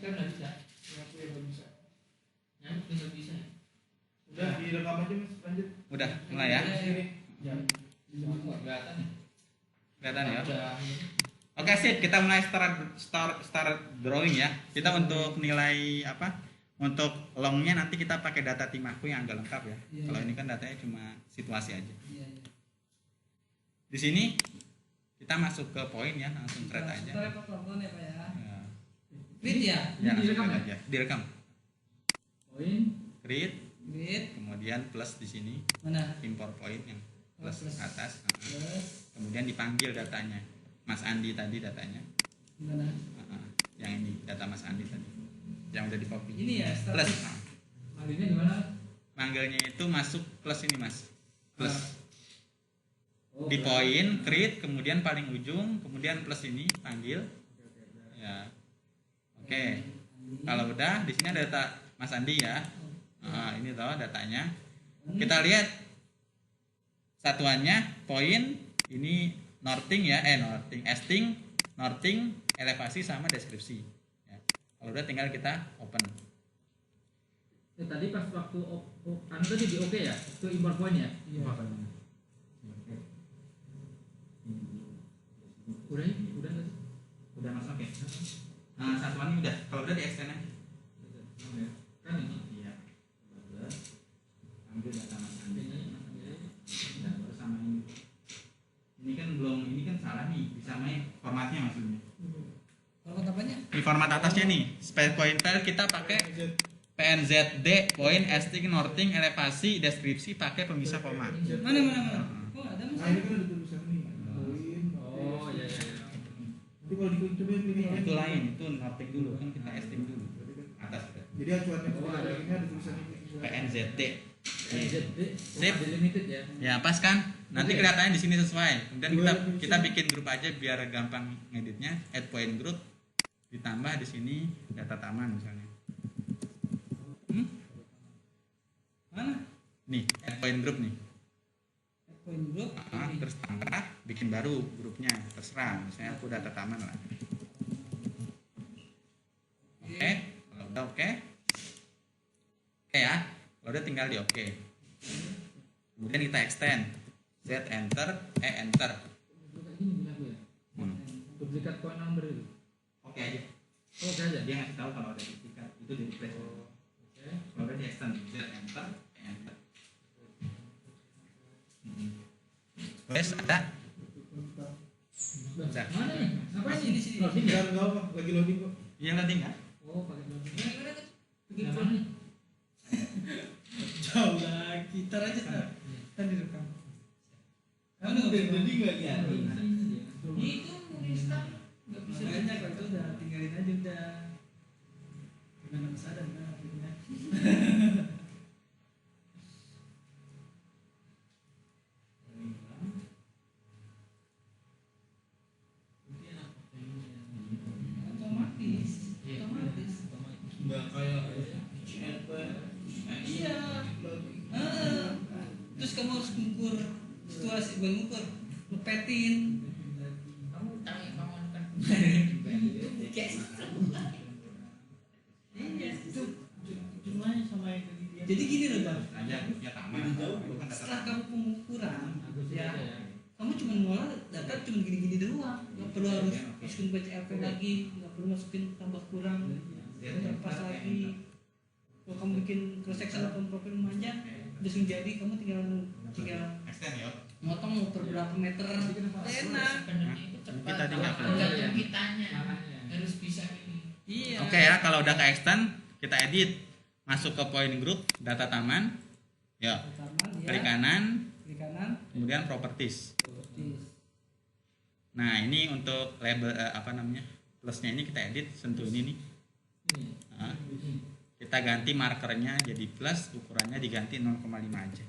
Kan nggak bisa. Aku yang nggak bisa. Ya, nggak bisa. Udah direkam aja mas, lanjut. Udah mulai ya. Sini. Kelihatan nih. Kelihatan ya. Udah. Oke sip, kita mulai start drawing ya. Kita untuk nilai apa? Untuk longnya nanti kita pakai data tim aku yang agak lengkap ya. Iya. Kalau ini kan datanya cuma situasi aja. Iya. Di sini kita masuk ke poin ya, langsung thread aja. Sebentar ya Pak, pelan-pelan ya Pak ya. Ya, Grid ya? ya langsung Direkam thread ya? aja. Direkam. Poin, Create, grid, kemudian plus di sini mana? import point yang plus Plus. atas. Plus, Kemudian dipanggil datanya. Mas Andi tadi datanya. mana? Yang ini data Mas Andi tadi. Yang udah di copy. Ini ya, Plus. status. Manggilnya gimana? Manggilnya itu masuk plus ini Mas. Plus. Oh, Di poin, create, kemudian paling ujung, kemudian plus ini panggil. Ya. Oke. Kalau udah di sini ada data Mas Andi ya. Ini tahu datanya. Kita lihat satuannya poin ini northing ya, esting, northing, elevasi sama deskripsi. Ya. Kalau udah tinggal kita open. Ya, tadi pas waktu anu tadi di oke ya, itu import point ya. Iya. Udah ya? Udah nggak sih? Udah masuk ya. Nah, satuannya udah. Kalau udah di extend aja. Kan ini. Iya. Ambil data Mas Andi. Dan terus sama ini. Ini kan belum, ini kan salah nih. Disamain formatnya maksudnya. Format apanya? Di format atasnya nih, space point file kita pakai PNZD, point, esting, northing, elevasi, deskripsi pakai pemisah koma. Mana? Oh, ada Mas. Nah ini kan ada tulisan nih. Poin. Oh, iya. Nanti kalau coba pilih Itu lain, itu northing dulu kan kita esting dulu. Atas ya. Jadi acuannya ini ada tulisan ini. PNZD. ZD. Sip. Limited ya. Ya pas kan? Nanti Oke. kelihatannya di sini sesuai. Kemudian kita bikin grup aja biar gampang ngeditnya. Add point group, ditambah di sini data taman misalnya. Mana? Nih, add point group nih. Point group. Terus tambah, bikin baru grupnya, terserah. Misalnya aku data taman lah. Oke, kalau udah oke. Oke ya, kalau udah tinggal di oke. Kemudian kita extend. Z enter, enter. Kayak gini punya aku ya. Duplikat point number itu. Oke aja. Oh, oke aja. Dia ngasih tahu kalau ada duplikat itu di replace. Oke. Kalau udah di extend, Z enter, enter. Terus ada. Bentar. Mana nih? Ngapain sih di sini? Loading ya? Enggak apa, lagi loading kok. Iya nanti kan? Oh, pakai loading. Gimana tuh? Bikin Yang point nih. Jauh lagi. Ntar aja ntar. Ntar direkam. Kamu udah loading nggak ya? Itu instan. Nggak bisa banyak kok, itu udah tinggalin aja udah. Gimana Mas Adam kan akhirnya. Otomatis. Nggak kayak Iya. Terus kamu harus ngukur situasi, bukan ngukur, ngepetin. Kamu tangi kamu kan. Iya. Jumlahnya sama yang tadi dia. Jadi gini loh Bang. Aja grupnya taman. Itu kan data Setelah taman. kamu pengukuran, ya, kamu cuma ngolah data cuma gini-gini doang. Nggak perlu harus masukin BCLP lagi, nggak perlu masukin tambah kurang, lepas lagi. Kalau kamu bikin cross section atau profil manja, udah langsung jadi, kamu tinggal Extend ya. motong mau per berapa meter, enak. Sebenarnya itu cepat. Kita tinggal tergantung kitanya. Harus bisa ini. Iya. Oke ya, kalau udah ke extend, kita edit. Masuk ke point group, data taman. Ya, Taman, ya. klik kanan, Klik kanan. kemudian properties. Properties. Nah, ini untuk label plusnya ini kita edit, sentuh ini nih. Nah, kita ganti markernya jadi plus, ukurannya diganti 0,5 aja.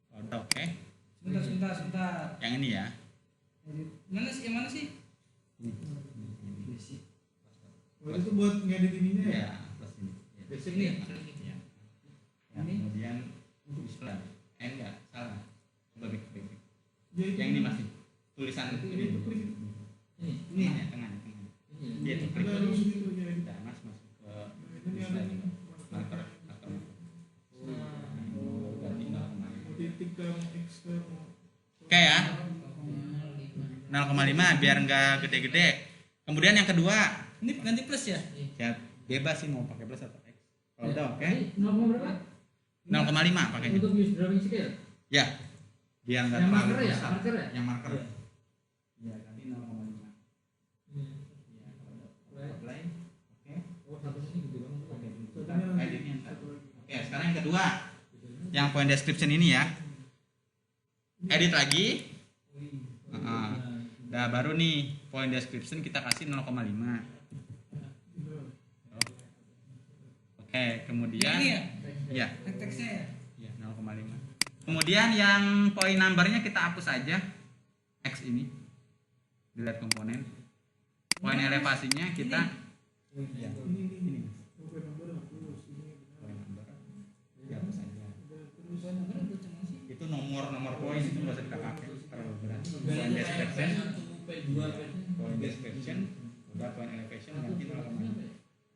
Oh, udah oke. Sebentar. Yang ini ya. Edit. Yang mana sih? Oh, itu buat ngedit ininya ya? Ya, plus ini. Ya. Basic nih. Ya. Ya, Ini? kemudian display. Enggak, salah. Coba back. Ya, itu. Yang ini masih tulisan Itu ini. klik. Ini. Ini ya, tengah. Dia itu klik. Enggak, harus gitu ya. 0,5 biar nggak gede-gede. Kemudian yang kedua, Ini ganti plus ya? ya bebas sih mau pakai plus atau X. Kalau udah oke. Tadi 0, berapa? 0,5 pakainya. Untuk use drawing scale. Ya. Biar nggak Yang terlalu marker ya? besar. Marker ya? Yang marker. Iya. Iya, tadi 0,5. Iya. Ya, kalau udah Right. apply. Oke. Oh, satu sini gitu bang. Oke, kita editnya ntar. Oke, sekarang yang kedua. Yang point description ini ya. Edit lagi. Nah, baru nih point description kita kasih 0,5. Oke, kemudian Ini ya? ya, Teksnya ya? ya 0,5. Kemudian yang point numbernya kita hapus aja. X ini. Delete komponen. Point elevasinya kita ya, ini. Point number. Dihapus aja. Itu nomor poin itu nggak usah kita pakai terlalu berat. Point description, point description, udah point elevation ganti 0,5.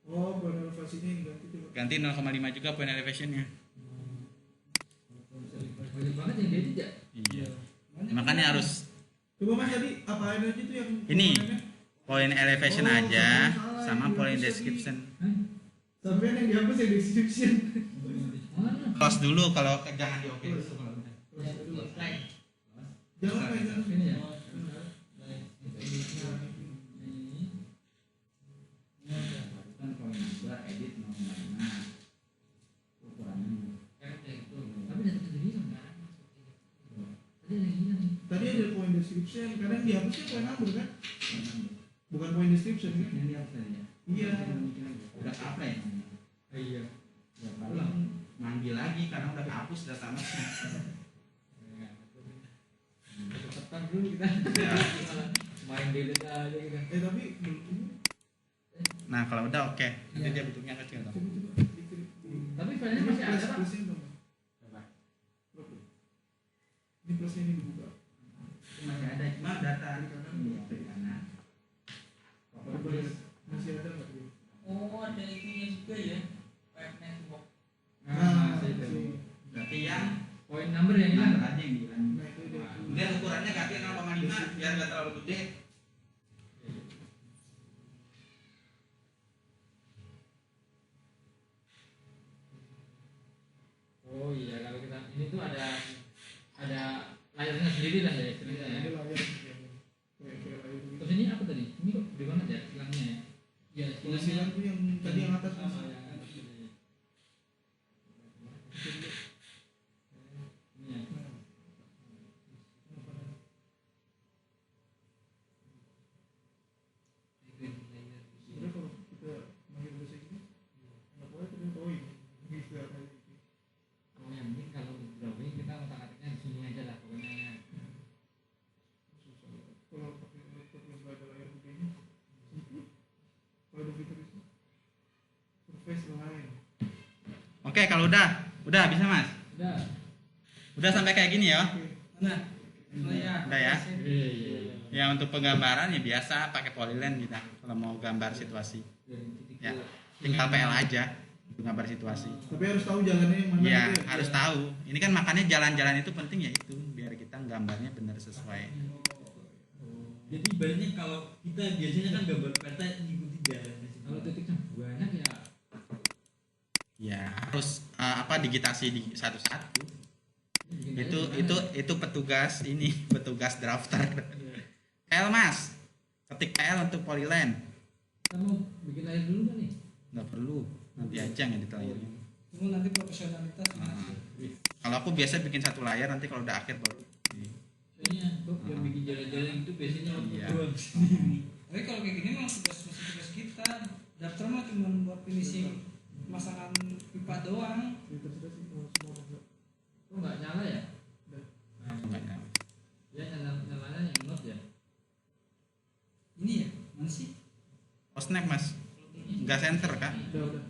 Oh, pada elevasinya yang ganti tuh. Ganti 0,5 juga point elevationnya. Banyak banget yang dia tidak. Iya. Makanya harus Coba Mas tadi apa aja tuh yang ini komponennya? point elevation Oh, aja salah, sama yang point dihapus description. Sampai yang dihapus ya description. Mana? Close dulu kalau jangan di oke dulu kalau udah. Jangan Pak, jangan. Ini ya. Kan point number edit 0,5. Ukurannya. Tapi dari sendiri sama. Tadi yang ini nih. Tadi ada point description, kadang dihapusnya point number kan? Bukan point description kan? Yang dihapus tadi ya. Iya. Udah apply. Iya. Ya paling manggil lagi karena udah kehapus datanya. Cepetan dulu kita. Ya. Main delete aja kita. Tapi belum. Nah kalau udah oke, nanti dia bentuknya kecil dong. Coba Tapi filenya masih ada pak. plusnya dong. Coba. Ini plusnya ini dibuka. Masih ada cuma data ini ya di kanan. Masih ada nggak dia? Oh, ada itunya juga ya. Web network. Nah, masih ada. sih. Berarti yang Poin number yang hilang. number aja yang hilang. Nah, itu dia. Kemudian ukurannya ganti 0,5 biar nggak terlalu gede. Oh iya, kalau kita ini tuh ada layarnya sendiri lah ya istilahnya ya. Ini layar. Kayak layar gitu. Terus ini apa tadi? Ini kok gede banget ya silangnya ya? Ya, Kalau silang tuh yang tadi yang atas sama Mas. yang atas ini. Ini ya. Sebenarnya kalau kita manggil bahasa Inggris, nggak boleh ternyata oh ini. Gitu ya, kayak gitu. Oh yang penting kalau drawing kita otak-atiknya di sini aja lah pokoknya. Susah. Kalau pakai laptop yang nggak ada layar begini, sempit. Kalau ada fitur itu, surface lain. Oke kalau udah bisa mas. Udah. Udah sampai kayak gini ya. Oke. Nah, ya. Udah ya. Iya. Ya untuk penggambaran ya biasa pakai polyline kita kalau mau gambar situasi. Ya tinggal PL aja untuk gambar situasi. Tapi harus tahu jalannya yang mana. Ya gitu harus tahu. Ini kan makanya jalan-jalan itu penting ya itu biar kita gambarnya benar sesuai. Jadi ibaratnya kalau kita biasanya kan gambar peta ngikuti jalannya sih. Kalau titiknya banyak ya. Ya harus digitasi di satu-satu. Itu petugas ini petugas drafter. PL mas, ketik PL untuk polyline. Kita mau bikin layar dulu kan nih? Nggak perlu, nanti aja ngedit layarnya. Cuma nanti profesionalitas. Nah, kalau aku biasa bikin satu layar nanti kalau udah akhir baru. Soalnya yang bikin jalan-jalan itu biasanya waktu Iya. doang. Tapi kalau kayak gini memang tugas kita. Daftar mah cuma buat finishing pemasangan pipa doang. Ya, terserah sih mau semua pakai. Kok nggak nyala ya? Enggak ada. Ya nyalanya yang not ya. Ini ya, mana sih? Oh snap mas, nggak center kan? Udah.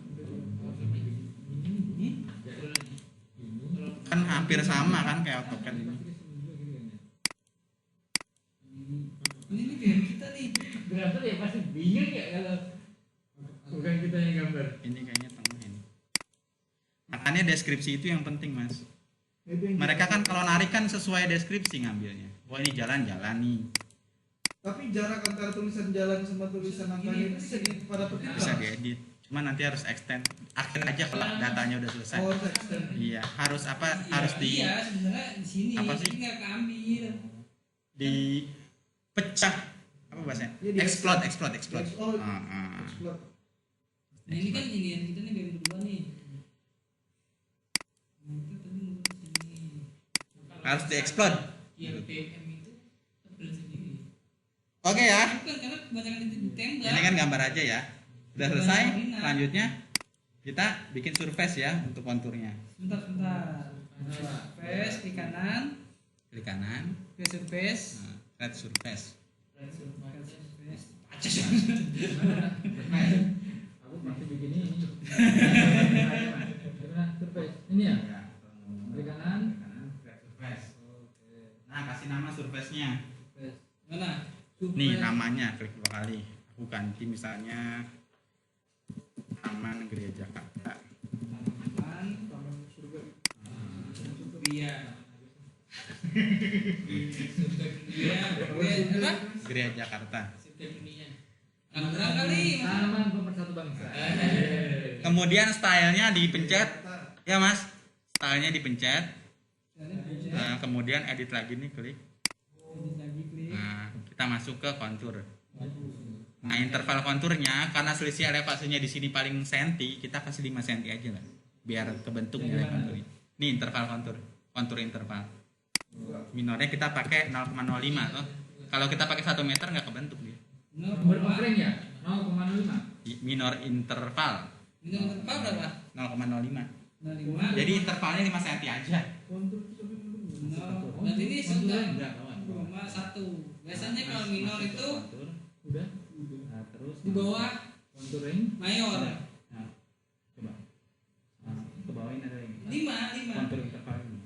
Ini? Kan hampir sama kan kayak AutoCAD ini. Ini kayak kita nih. Drafter ya pasti bingung ya kalau bukan kita yang gambar. Ini kayaknya tengah ini. Makanya deskripsi itu yang penting mas. Itu yang Mereka kan kalau narik kan sesuai deskripsi ngambilnya. Wah ini jalan-jalan nih. Tapi jarak antara tulisan jalan sama tulisan angkanya itu bisa pada petik Bisa nggak? diedit. Cuma nanti harus extend akhir aja kalau datanya udah selesai. Oh, extend. Iya, harus apa? Harus di iya sebenarnya di sini Apa sih? tapi nggak keambil. dipecah apa bahasanya? Iya, di Explode. Oh, Ah. explode. Nah ini kan ini yang kita nih bagian kedua nih. Nah, itu tadi mau ke sini. Harus di-explode. Iya BPM itu tebel sendiri. Oke ya. Bukan karena kebanyakan itu ditembak. Ini kan gambar aja ya. Udah Bukan selesai. yang Selanjutnya kita bikin surface ya untuk konturnya. Sebentar. Surface di kanan, Klik kanan. ke surface. Nah, red surface. Surface. Aku pasti bikin ini. Gimana surface? Ini ya? Klik kanan. Red surface. Oke. Nah, kasih nama surface-nya. Surface. Mana? Nih namanya, klik 2 kali. Aku ganti misalnya Taman Gereja Jakarta. Kanan. Taman surga. Iya. Iya. Apa? Gereja Jakarta. Tangerang kali. Taman Pemersatu Bangsa. Kemudian stylenya dipencet, ya mas. Stylenya dipencet. Nah, kemudian edit lagi nih, klik. Lagi klik. Nah, kita masuk ke kontur. Nah, interval konturnya karena selisih elevasinya di sini paling senti, kita kasih 5 senti aja lah, biar kebentuk nilai konturnya. Ini interval kontur interval. Minornya kita pakai 0,05 toh. Kalau kita pakai 1 meter nggak kebentuk dia. Nomor offering ya? 0,05. Minor interval Minum interval berapa? 0,05. 05. Jadi intervalnya 5 cm aja. Kontur itu sampai dulu. Berarti ini sudah Enggak, kawan. 0,1. Biasanya kalau minor itu Udah. Nah, terus di bawah contouring. mayor. Nah, coba. Nah, ke bawahin ada ini. 5. Kontur interval ini.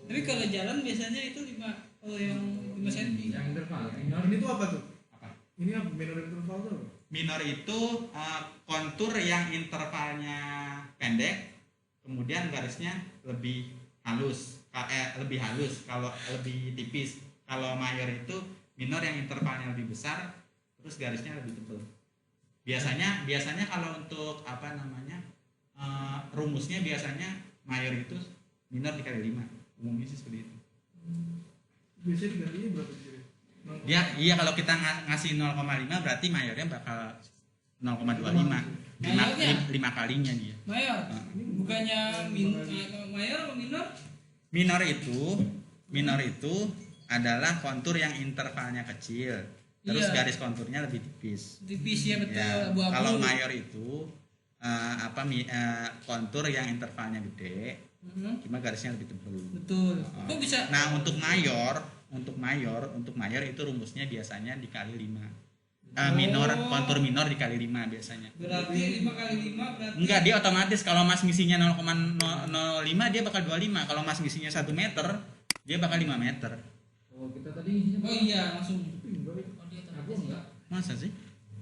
Tapi kalau jalan biasanya itu 5. Kalau yang 5 cm. Yang interval. Minor Ini tuh apa tuh? Apa? Ini apa? Minor interval tuh apa? Minor itu kontur yang intervalnya pendek, kemudian garisnya lebih halus, lebih halus. Kalau lebih tipis. Kalau mayor itu minor yang intervalnya lebih besar, terus garisnya lebih tebal. Biasanya kalau untuk apa namanya rumusnya biasanya mayor itu minor dikali 5. Umumnya sih seperti itu. Biasanya digantinya berapa sih? Iya kalau kita ngasih 0,5 berarti mayornya bakal 0,25. 5 kalinya dia. Mayor. Bukannya mayor atau minor? Minor itu adalah kontur yang intervalnya kecil. Terus Iya. garis konturnya lebih tipis. Tipis ya betul. Ya, Abu-abu. kalau mayor itu kontur yang intervalnya gede, cuma garisnya lebih tebal. Betul. Kok bisa? Nah, untuk mayor itu rumusnya biasanya dikali 5. Kontur minor dikali 5 biasanya. Berarti 5 kali 5 berarti. Enggak, dia otomatis kalau mas ngisinya 0,05 dia bakal 25. Kalau mas ngisinya 1 meter, dia bakal 5 meter. Oh, kita tadi isinya. Oh iya, langsung. Aku enggak. Masa sih?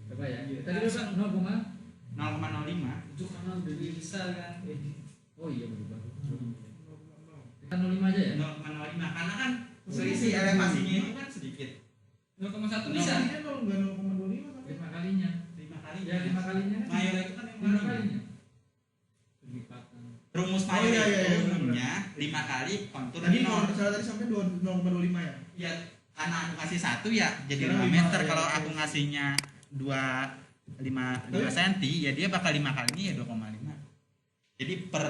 Coba ya. Tadi berapa? 0,. 0,05. Itu karena udah di Besar kan. Oh iya berubah. Kita 05 aja ya? 0,05 karena kan selisih elevasinya itu kan sedikit. 0,1 bisa. Ini kalau nggak 0,25 kan? 5 kalinya. 5 kali. Ya 5 kalinya kan. Mayor itu kan 5 5 kali. kalinya. Lipatan. Rumus Oh, mayor iya, itu iya, iya, umumnya 5 kali kontur Tadi minor. salah tadi sampai 0,25 ya? Ya karena aku kasih 1 ya jadi Karena 5 meter. lima, Kalau ya. aku ngasihnya 5 cm ya dia bakal 5 kalinya ya 2,5. Jadi per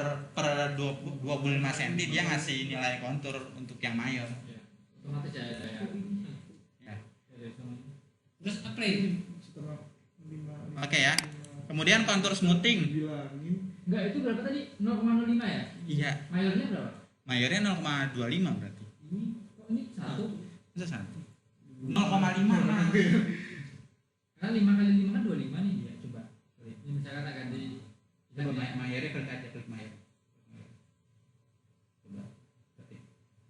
25 cm dia ngasih nilai kontur untuk yang mayor. Ya. Otomatis ya saya. Ya. Terus apply. Setelah 5. Oke ya. Kemudian kontur smoothing. Bilangin. Enggak, itu berapa tadi? 0,05 ya? Iya, Mayornya berapa? mayornya 0,25 berarti. Ini kok ini 1? Masa 1? 0,5 Mas. Karena 5 kali 5 kan 25 nih dia. Coba. Ini misalkan agak di Coba mayornya klik aja, klik mayor. Coba ketik.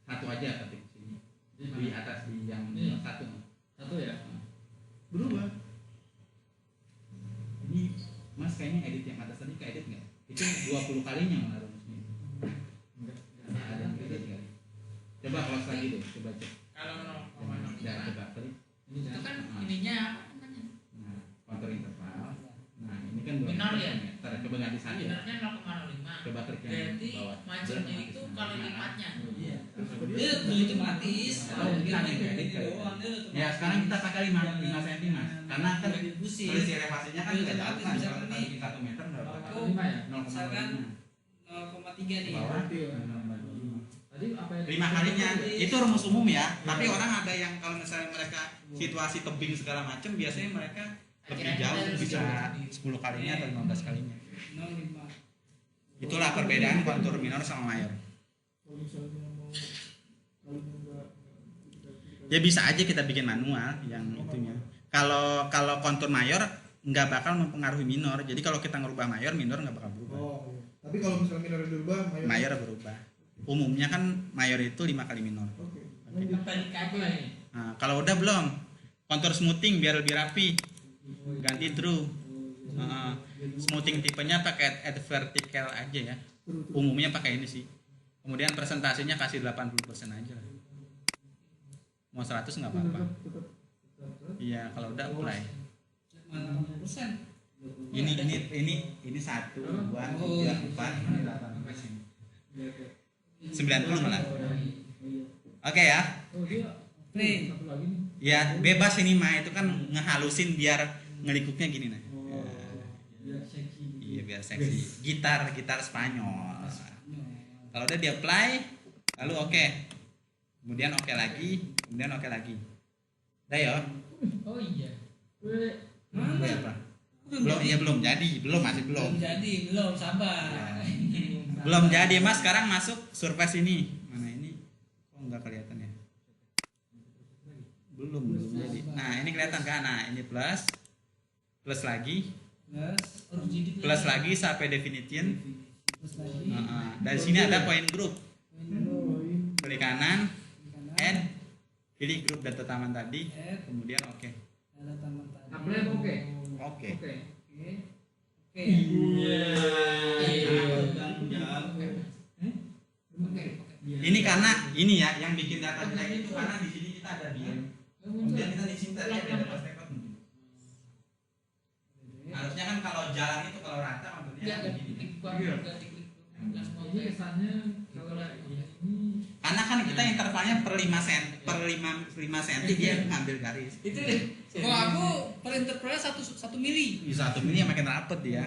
1 aja ketik sini. Di atas di yang Ini. 1. 1 ya? Berubah. Ini Mas kayaknya edit yang atas tadi keedit nggak? Itu 20 kalinya malah rumusnya. Enggak. Ada yang edit kali. Coba close lagi deh, coba cek. Kalau Ya, coba klik. Ini itu kan kan ya. meter. Coba ganti satu. Minornya 0,05. Coba klik yang Berarti bawah. macernya itu kali lipatnya. Iya. Dia udah otomatis. Kalau dia main gini doang dia otomatis. Ya sekarang kita pakai 5 cm mas, karena kan Udah pusing. selisih elevasinya kan Udah tidak jauh otomatis, kan. misalkan Kalau nih. kali 1 meter berapa? Aku 0,5 ya? misalkan 0,5. 0,3 nih. Bawah. Berarti ya. 0,5. Tadi apa yang 5 kalinya itu rumus umum ya, tapi orang ada yang kalau misalnya mereka situasi tebing segala macam biasanya mereka lebih jauh, bisa 10 kalinya atau 15 kalinya. 0,5. Itulah perbedaan kontur minor sama mayor. Kalau misalnya mau kalinya enggak Ya bisa aja kita bikin manual yang itunya. Kalau kontur mayor nggak bakal mempengaruhi minor, jadi kalau kita ngerubah mayor, minor nggak bakal berubah. Oh, iya. Tapi kalau misalnya minor dirubah, Mayor berubah. Umumnya kan mayor itu 5 kali minor. Oke. Apa dikali ini? Nah, kalau udah belum, kontur smoothing biar lebih rapi, ganti draw. Smoothing tipenya pakai add vertical aja ya. Umumnya pakai ini sih. Kemudian presentasinya kasih 80% aja lah. Mau 100 nggak apa-apa. Iya, kalau udah apply. Mana 80%? Ini 1, 2, 3, 4, 8%. 90 malah. Oke ya. Oh dia Nih. satu lagi nih. Ya bebas ini mah, itu kan ngehalusin biar ngelikuknya gini nah. Biar seksi. Iya biar seksi. Gitar Spanyol. Kalau udah di apply, lalu oke. Kemudian oke lagi, kemudian oke lagi. Udah ya? Oh iya. Weh, Udah apa? Belum, iya belum jadi, masih belum. Belum jadi, belum sabar. Belum jadi mas, sekarang masuk surface ini. Mana ini? Kok nggak kelihatan ya? Belum jadi. Nah ini kelihatan kan? Nah ini plus lagi, plus lagi sampai definition. Plus lagi. Dari sini ada point group. Klik kanan, add, pilih grup data taman tadi, Add. kemudian oke. Ada taman tadi. apply apa oke? Oke. Oke. Oke. Oke. Iya. Oke. Ini karena ini ya yang bikin data jelek itu karena di sini kita ada DM. Kemudian kita di sini tadi ada data record. Harusnya kan kalau jalan itu kalau rata maksudnya Ya, begini. klik gua juga diklik. Langsung Ini kesannya kalau ini Karena kan kita intervalnya per 5 cm, per 5 cm dia ngambil garis. Itu deh. Kok aku per intervalnya 1 mili. Di 1 mili yang makin rapet dia.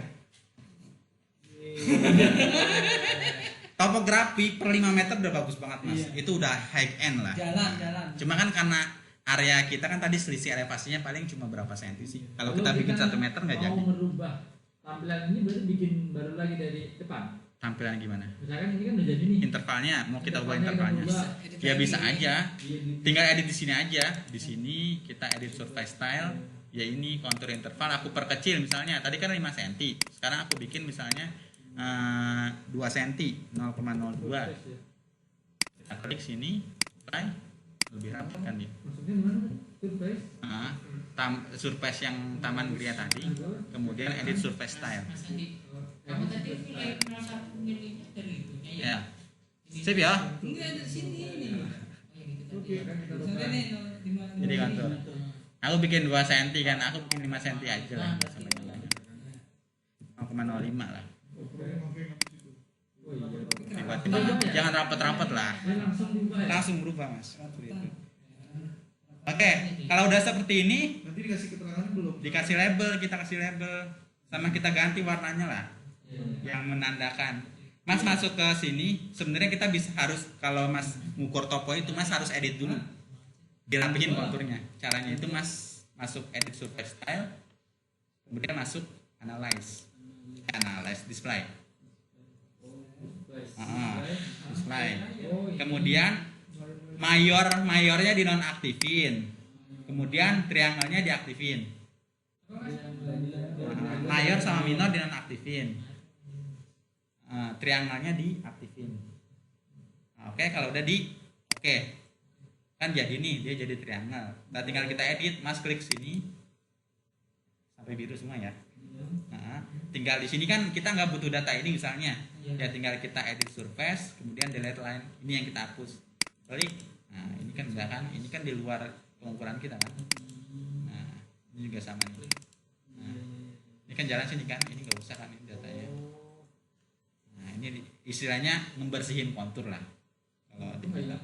Topografi per 5 meter udah bagus banget mas. Iya. Itu udah high end lah. Jalan. Cuma kan karena area kita kan tadi selisih elevasinya paling cuma berapa senti sih. Kalau kita bikin 1 meter nggak jadi. mau merubah tampilan ini berarti bikin baru lagi dari depan. Tampilan gimana? Misalkan ini kan udah jadi nih. Intervalnya mau kita ubah Intervalnya intervalnya. kita Edit Ya lagi. bisa aja. Iya, gitu. Tinggal edit di sini aja. Di sini kita edit surface style. Ya ini kontur interval aku perkecil misalnya. Tadi kan 5 cm. Sekarang aku bikin misalnya 2 cm, 0,02. Kita klik sini, apply, lebih rapi kan dia. Maksudnya gimana? Surface. Surface yang Taman Gria tadi, kemudian edit surface style. Mas Andi, kamu tadi nilai 0,1 milinya dari itunya ya? Ya, sip ya. Enggak ada di sini ini. Oh, ya gitu tadi. Oke, kan kita Misalnya rubah. nih 0,5. Jadi kontur. Aku bikin 2 cm kan, aku bikin 5 cm aja lah. Nggak usah banyak-banyak. 0,05 lah. Oh iya. Tiba-tiba jangan rapet-rapet lah. Dia langsung diubah ya? Langsung berubah mas. Seperti itu. Oke, kalau udah seperti ini, Nanti dikasih keterangan belum? dikasih label, kita kasih label, sama kita ganti warnanya lah, Iya. yang menandakan. Mas masuk ke sini, sebenarnya kita bisa harus kalau mas ngukur topo itu mas harus edit dulu, dirapihin konturnya. Caranya itu mas masuk edit surface style, kemudian masuk analyze display. Display. Oh, iya. Kemudian mayornya dinonaktifin, kemudian triangle-nya diaktifin. Mayor sama minor dinonaktifin, triangle-nya diaktifin. Oke, kalau udah oke, kan jadi nih dia jadi triangle. Nah tinggal kita edit, mas klik sini sampai biru semua ya. Tinggal di sini kan kita nggak butuh data ini misalnya, ya tinggal kita edit surface, kemudian delete line, ini yang kita hapus. Klik, nah ini kan enggak kan, ini kan di luar pengukuran kita kan. Nah ini juga sama nih. Nah, ini kan jalan sini kan, ini nggak usah kan ini datanya. Nah ini istilahnya membersihin kontur lah. Kalau Itu nggak hilang.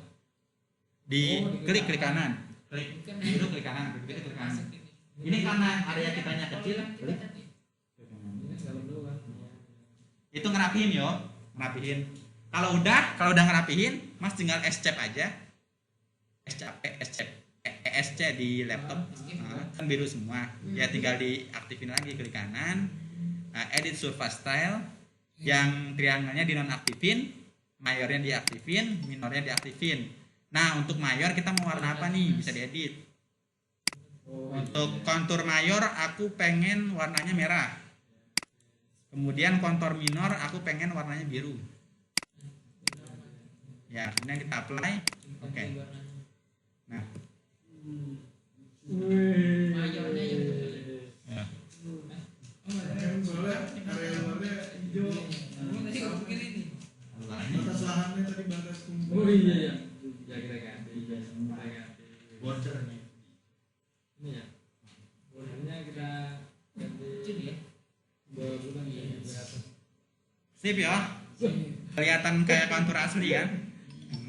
di Oh, klik kanan, klik biru klik kanan, klik kanan. Ini karena area kitanya kecil, klik klik kanan. Ini dalam doang. Itu ngerapihin yo, ngerapihin. Kalau udah ngerapihin, Mas tinggal escape aja. Escape di laptop. Nah, kan biru semua. Ya tinggal diaktifin lagi klik kanan. Nah, edit surface style. Yang triangle-nya dinonaktifin, mayornya diaktifin, minornya diaktifin. Nah, untuk mayor kita mau warna apa nih? Bisa diedit. Untuk kontur mayor aku pengen warnanya merah. Kemudian kontur minor aku pengen warnanya biru. Ya, kemudian kita apply. Oke. Nah, Mayornya yang ya. Soalnya area luarnya hijau. tadi kalau begini nih. Batas lahannya tadi batas kumpul. Oh iya ya. Ya kita ganti. Kita ganti. bordernya. Ini ya. Bordernya kita ganti. Kecil ya. Bukan ya. Berapa? Sip ya. Kelihatan kayak kontur asli kan?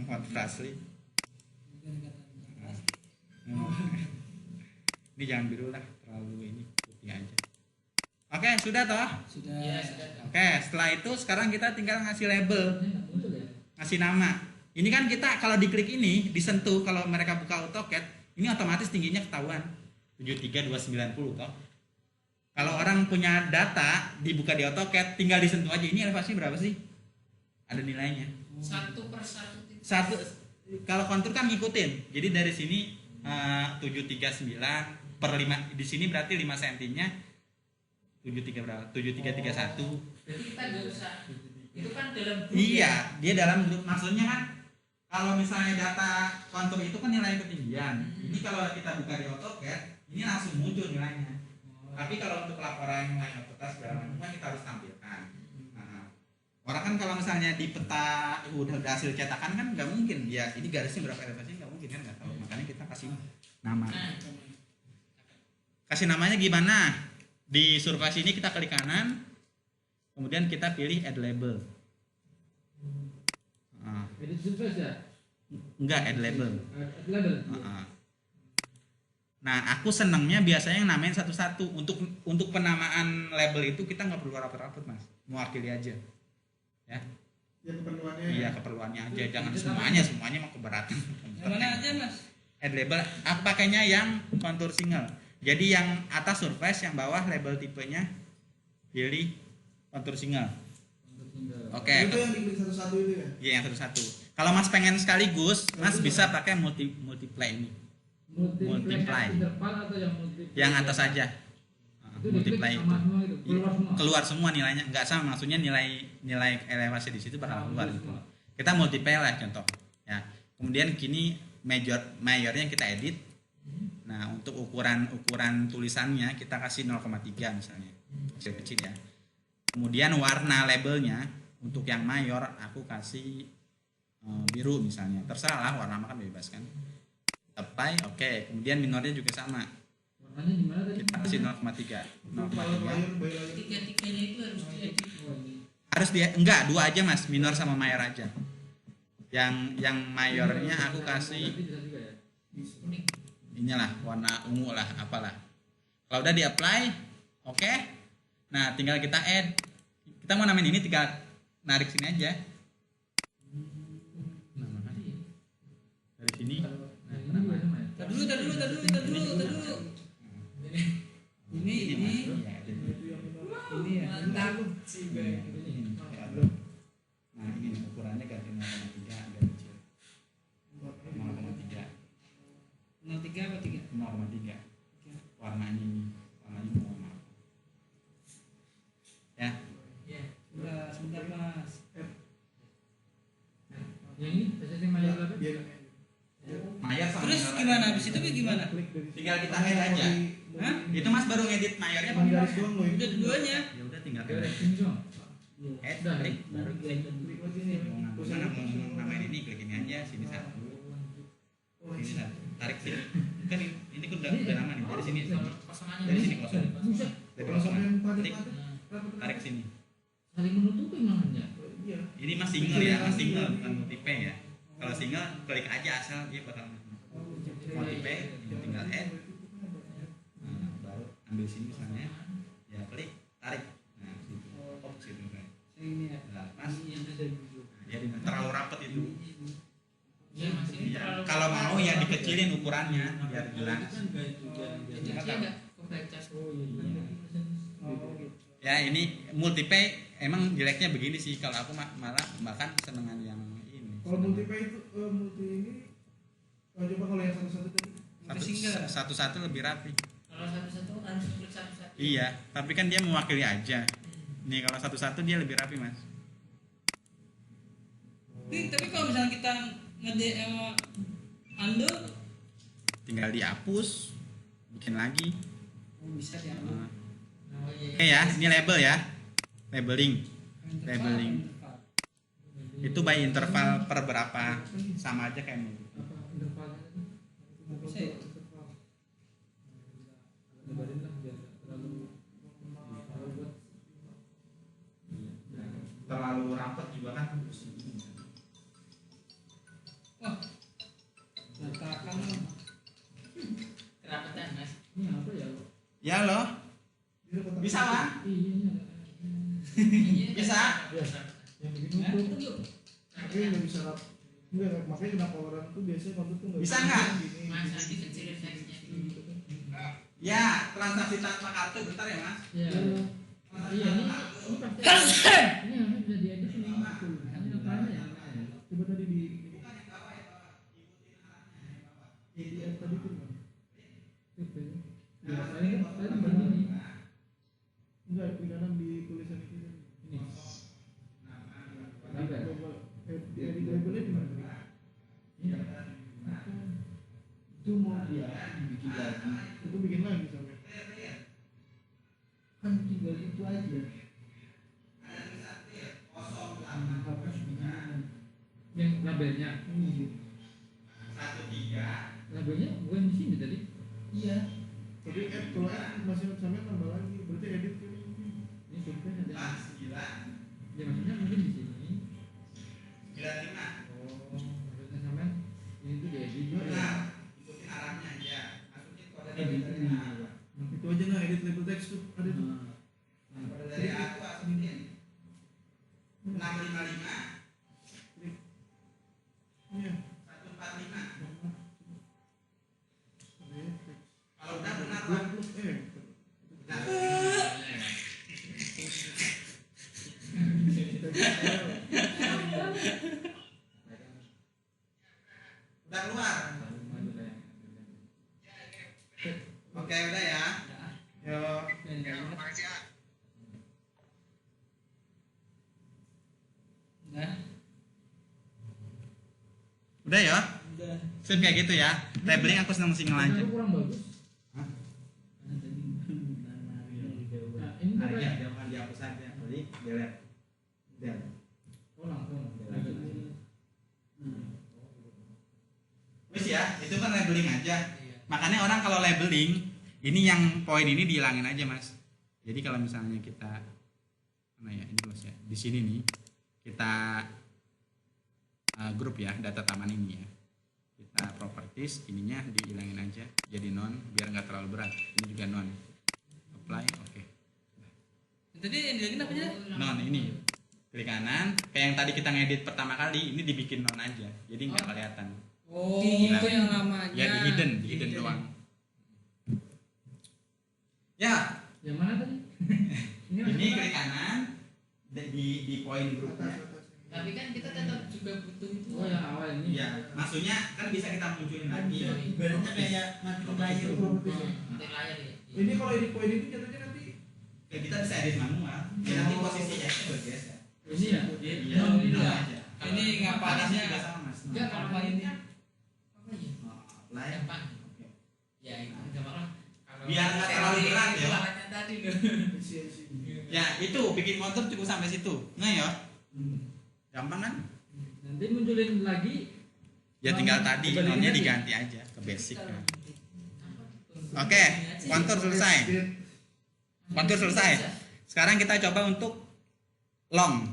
Kontur asli. Ini jangan biru lah, terlalu ini putih aja. Oke, sudah toh? Sudah. Ya, sudah. Oke, setelah itu sekarang kita tinggal ngasih label, Ini nggak muncul ya. ngasih nama. Ini kan kita kalau diklik ini, disentuh kalau mereka buka AutoCAD, ini otomatis tingginya ketahuan 73290 toh. Kalau orang punya data dibuka di AutoCAD, tinggal disentuh aja. Ini elevasi berapa sih? Ada nilainya. 1/1. Satu kalau kontur kan ngikutin. Jadi dari sini 739/5 di sini berarti 5 cm-nya 73 berapa? 7331. Jadi kita nggak usah. Itu kan dalam grup. Iya, dia dalam grup. Maksudnya kan kalau misalnya data kontur itu kan nilai ketinggian. Ini kalau kita buka di AutoCAD, ini langsung muncul nilainya. Tapi kalau untuk laporan nilai otoritas segala macam kan kita harus tampilkan. Nah, orang kan kalau misalnya di peta udah hasil cetakan kan nggak mungkin ya ini garisnya berapa elevasi nggak mungkin kan nggak tahu. Makanya kita kasih nama. Kasih namanya gimana? Di surface ini kita klik kanan, kemudian kita pilih add label. Nah, Edit surface ya. enggak add label. Label. Nah, aku senangnya biasanya yang namain satu-satu. Untuk penamaan label itu kita nggak perlu rapet-rapet, Mas. Mewakili aja. Ya. Ya keperluannya. Iya, keperluannya aja. Jangan Itu semuanya mau keberatan. Yang mana aja, Mas? Add label. Aku pakainya yang kontur single. Jadi yang atas surface, yang bawah label tipenya pilih kontur single. Oke. Itu yang diklik satu-satu itu ya. Iya, yang satu-satu. Kalau Mas pengen sekaligus, Mas bisa pakai multiply ini. Multiply. Interval atau yang multiply? Yang atas aja. Itu Multiply diklik sama itu. semua itu. Keluar semua. Keluar semua nilainya, nggak sama, maksudnya nilai elevasi di situ bakal keluar gitu. Kita multiply lah contoh ya. Kemudian kini mayornya kita edit. Nah, untuk ukuran tulisannya kita kasih 0,3 misalnya, kecil ya. Kemudian warna labelnya untuk yang mayor aku kasih biru misalnya, terserah lah, warna makan bebas kan. Apply, oke. Kemudian minornya juga sama, Warnanya di mana tadi? kita kasih 0,3. Kalau layer by layer. Tiga-tiganya itu harus diedit. Harus dia enggak, dua aja Mas, minor sama mayor aja. Yang mayornya aku kasih Berarti bisa juga ya. Kuning. inilah warna ungu lah, apalah. Kalau udah di apply, oke. Nah, tinggal kita add. Kita mau namain ini, tinggal narik sini aja. Nah, makasih. Dari sini. Nah, ini juga sama ya. Tar dulu. Ini. Mas. Iya, jadi. Ini ya. Bentar. Ini. Nah, ini ukurannya ganti 0,3 agak kecil. 0,3. 03 apa 3? 0,3. Warnanya mau apa? Ya. Sebentar, Mas. Yang ini setting mayor berapa? Biar Mayor sama Terus minor gimana? aja. Habis itu gimana? klik dari sini. Tinggal kita add aja. Hah? Itu Mas baru ngedit mayornya apa Cuma minor? garis doang loh. Udah dua-duanya. Ya udah tinggal Kayak add. ini dong. Add, Udah. klik, baru klik. Klik lagi nih. Mau namain ini, klik ini aja, sini satu, Oh, sini satu. Tarik sini. Kan ini kan udah nama nih, dari sini. Kosongannya Dari sini kosong. Buset. Dari Kalau kosong. sampai 4 Klik, tarik sini. Saling menutupi malahannya. Iya. Ini mas single ya, mas single bukan multi-pay ya. Kalau single klik aja asal dia bakal multi-pay, tinggal add. Nah, baru ambil sini misalnya, ya klik, tarik. Nah, situ, pop situ kan. Nah, pas, ya terlalu rapet itu. Iya, Mas, ini Ya, terlalu- kalau mau ya dikecilin ukurannya biar jelas. Jadi ada kebaca. Ya ini multi-pay emang jeleknya begini sih, kalau aku malah bahkan senengan yang ini. Kalau multi-pay itu multi ini, coba kalau yang satu-satu tadi. Satu-satu lebih rapi. Kalau satu-satu harus klik satu-satu. Iya, tapi kan dia mewakili aja. Nih kalau satu-satu dia lebih rapi mas. Tapi kalau misalnya kita nge-DM Anda Tinggal dihapus, bikin lagi. bisa ya. Nah, Oh, iya. Oke ya, ini label ya, labeling. Labeling. Itu by interval per berapa, sama aja kayak ini. Apa intervalnya tadi? Bisa ya? Lebarin lah biar terlalu buat. Terlalu rapet juga kan. Wah. Katakan kerapetan, Mas. Ini apa ya? Ya loh, bisa lah, Iya ini ada. bisa. Yang begini tuh. Yuk. Makanya nggak bisa rap. Enggak, makanya kenapa orang tuh biasanya konten tuh nggak Bisa nggak? gini. Mas, nanti kecilin teksnya. Ya, transaksi tanpa kartu bentar ya mas. Iya. Iya ini pasti. Ini harusnya bisa diedit ini. Ini apanya ya? Coba tadi di tadi tuh kan. Ya, tadi begini. Enggak, di kanan di tulisan itu. Ini. Apa ya? Coba edit labelnya di mana? Ini. Itu mau dia dibikin lagi, Itu bikin lagi sampai. kan tinggal itu aja. Hapus begini. Yang labelnya. Labelnya bukan di sini tadi. Iya. Tapi kalau masih sampai nambah lagi, berarti edit kan. Ini survei ada. Ya maksudnya mungkin di sini. Oh, maksudnya sampai ini tuh diedit juga. Edit ini. Itu aja nah, edit label text tuh ada tuh. Iya. Kalau udah benar Blok, udah keluar. Oke udah ya. Yuk. Nah, Udah ya. udah. Sip kayak gitu ya. Labeling aku seneng single aja. Ternyata kurang bagus. Hah? Nah, ini tuh kayak jangan dihapus aja. Jadi delete. Delete. ulang. Wis ya, itu kan labeling aja. Iya. Makanya orang kalau labeling, ini yang poin ini dihilangin aja mas. Jadi kalau misalnya kita, mana ya ini mas ya, di sini nih kita grup ya data taman ini ya. Kita properties ininya dihilangin aja, jadi non biar nggak terlalu berat. Ini juga non. Apply, oke. Tadi yang dilagin apa aja? Non ini klik kanan. Kayak yang tadi kita ngedit pertama kali, ini dibikin non aja, jadi nggak kelihatan. Oh, Hilang. itu yang namanya. Ya di hidden doang. Ya, Yang mana tadi? ini maksudnya- klik kanan di poin grupnya. Tapi kan kita tetap juga butuh itu. Oh yang awal ini. Iya, maksudnya kan bisa kita munculin lagi. Ibaratnya kayak mati layar properti. Nanti layar ya. Ini kalau edit poin itu jatuhnya nanti Kayak kita bisa edit manual. Ya nanti posisi X-nya bergeser. Ini ya. Iya, Oh, ini iya. aja. Ini ngapainnya? juga sama mas. Enggak, kalau ini apa ya? Apply. Depan. Ya, itu enggak apa-apa. Kalau Biar nggak terlalu berat, ya. Suaranya tadi loh. isi. Ya itu bikin motor cukup sampai situ. Nah ya, gampang kan? Nanti munculin lagi. Ya tinggal tadi Dibalikin nonnya aja. diganti aja ke basic kan. Oke, kontur selesai. Kontur selesai. Sekarang kita coba untuk long.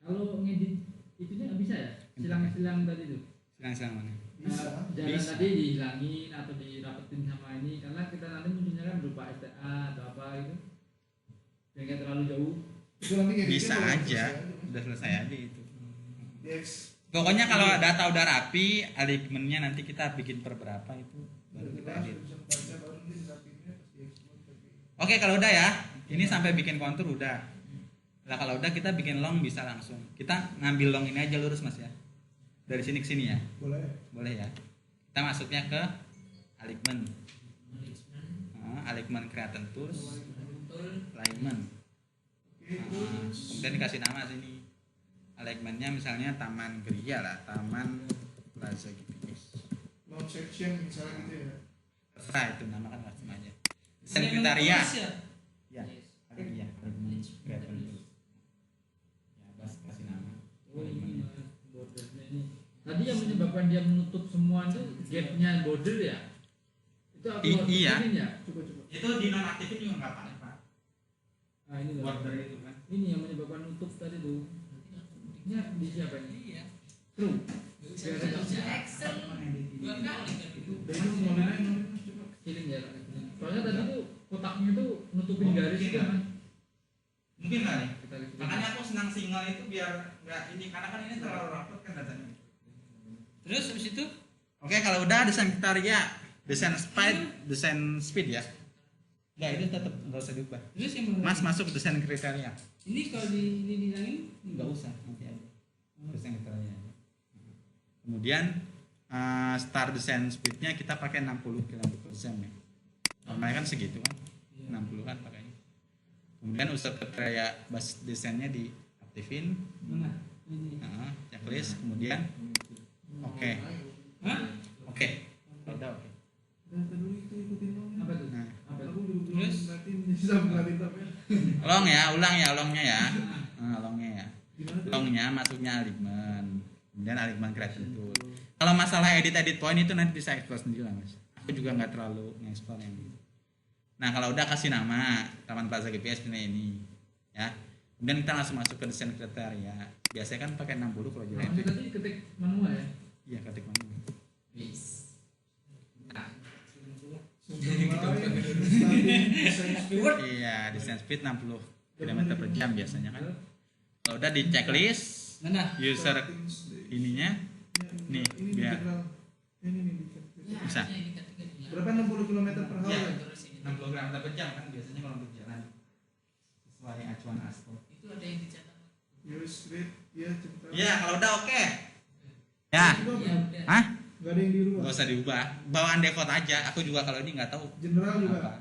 Kalau ngedit itunya nggak bisa ya? Silang-silang tadi tuh. Silang-silang mana? Jalan Bisa. tadi dihilangin atau dirapetin sama ini karena kita nanti munculnya kan berupa STA atau apa gitu. Biar nggak terlalu jauh. Itu nanti ngeditnya Bisa kalau aja. selesai Udah selesai aja itu. Yes. Pokoknya kalau data udah rapi, alignmentnya nanti kita bikin per berapa itu baru kita edit. Bisa baca baru nanti dirapiinnya pas di export tapi. Oke, kalau udah ya. Ini sampai bikin kontur udah. Nah, kalau udah kita bikin long bisa langsung. Kita ngambil long ini aja lurus Mas ya. Dari sini ke sini ya. Boleh. Boleh ya. Kita masuknya ke alignment. Alignment creator tools, alignment. Kemudian dikasih nama sini. Alignmentnya misalnya Taman Geria lah, Taman Plaza GPS. Long section misalnya gitu ya. Terserah itu nama kan custom aja. Yang Sekretaria. tulis ya? Ya, ada iya. Alignment creator tools. Ya, bas kasih nama. Oh ini mas bordernya ini. Tadi yang menyebabkan dia menutup semua itu gapnya border ya? Itu aku harus Iya. bikin ya? Coba. Itu dinonaktifin juga nggak apa-apa, Pak. Nah ini loh. Border itu kan. Ini yang menyebabkan nutup tadi tuh. Ini di siapa ini? Iya. True. Excel 2 kali kan itu. Itu modelnya coba. Kecilin ya. Soalnya tadi tuh kotaknya tuh nutupin garis mungkin itu ya. kan. Mungkin kali. Kita kecilin. Makanya aku senang single itu biar nggak ini karena kan ini terlalu rapet kan datanya. Terus habis itu Oke, kalau udah desain kriteria, desain speed ya. Enggak, itu tetap nggak usah diubah. terus yang mana? Mas masuk ke desain kriteria. Ini kalau ini dihilangin Nggak usah, nanti aja. Desain kriteria. Kemudian start desain speednya kita pakai 60 km/jam ya. Normalnya kan segitu kan, 60 kan pakainya. Kemudian user kriteria base desainnya diaktifin. mana? Ini. Checklist, kemudian oke. Hah? Oke. Udah oke. Dan dulu itu ikutin longnya. Apa tuh? Nah, Apa tuh? Aku dulu Terus? ngeliatin bisa ngeliatin tapi long ya, ulang ya longnya ya. Longnya ya. gimana tuh? Longnya masuknya alignment. Kemudian alignment creator tool. Kalau masalah edit point itu nanti bisa explore sendiri lah Mas. Aku juga nggak terlalu nge-explore yang gitu. Nah, kalau udah kasih nama Taman Plaza GPS ini ya. Kemudian kita langsung masuk ke desain kriteria. Biasanya kan pakai 60 kalau Namanya jadi. tadi ketik manual ya? Iya, ketik mana? Iya, desain speed 60 km/jam biasanya kan. Kalau udah di checklist Mana? user ininya nih, ini biar ini nih bisa. berapa 60 km per Iya, hour 60 km/jam kan biasanya kalau untuk jalan sesuai acuan aspal. Itu ada yang dicatat. use rate ya cerita Iya, kalau udah oke. Ya, juga Iya, udah. hah? nggak ada yang dirubah Nggak usah diubah. Bawaan default aja. Aku juga kalau ini nggak tahu general juga apa.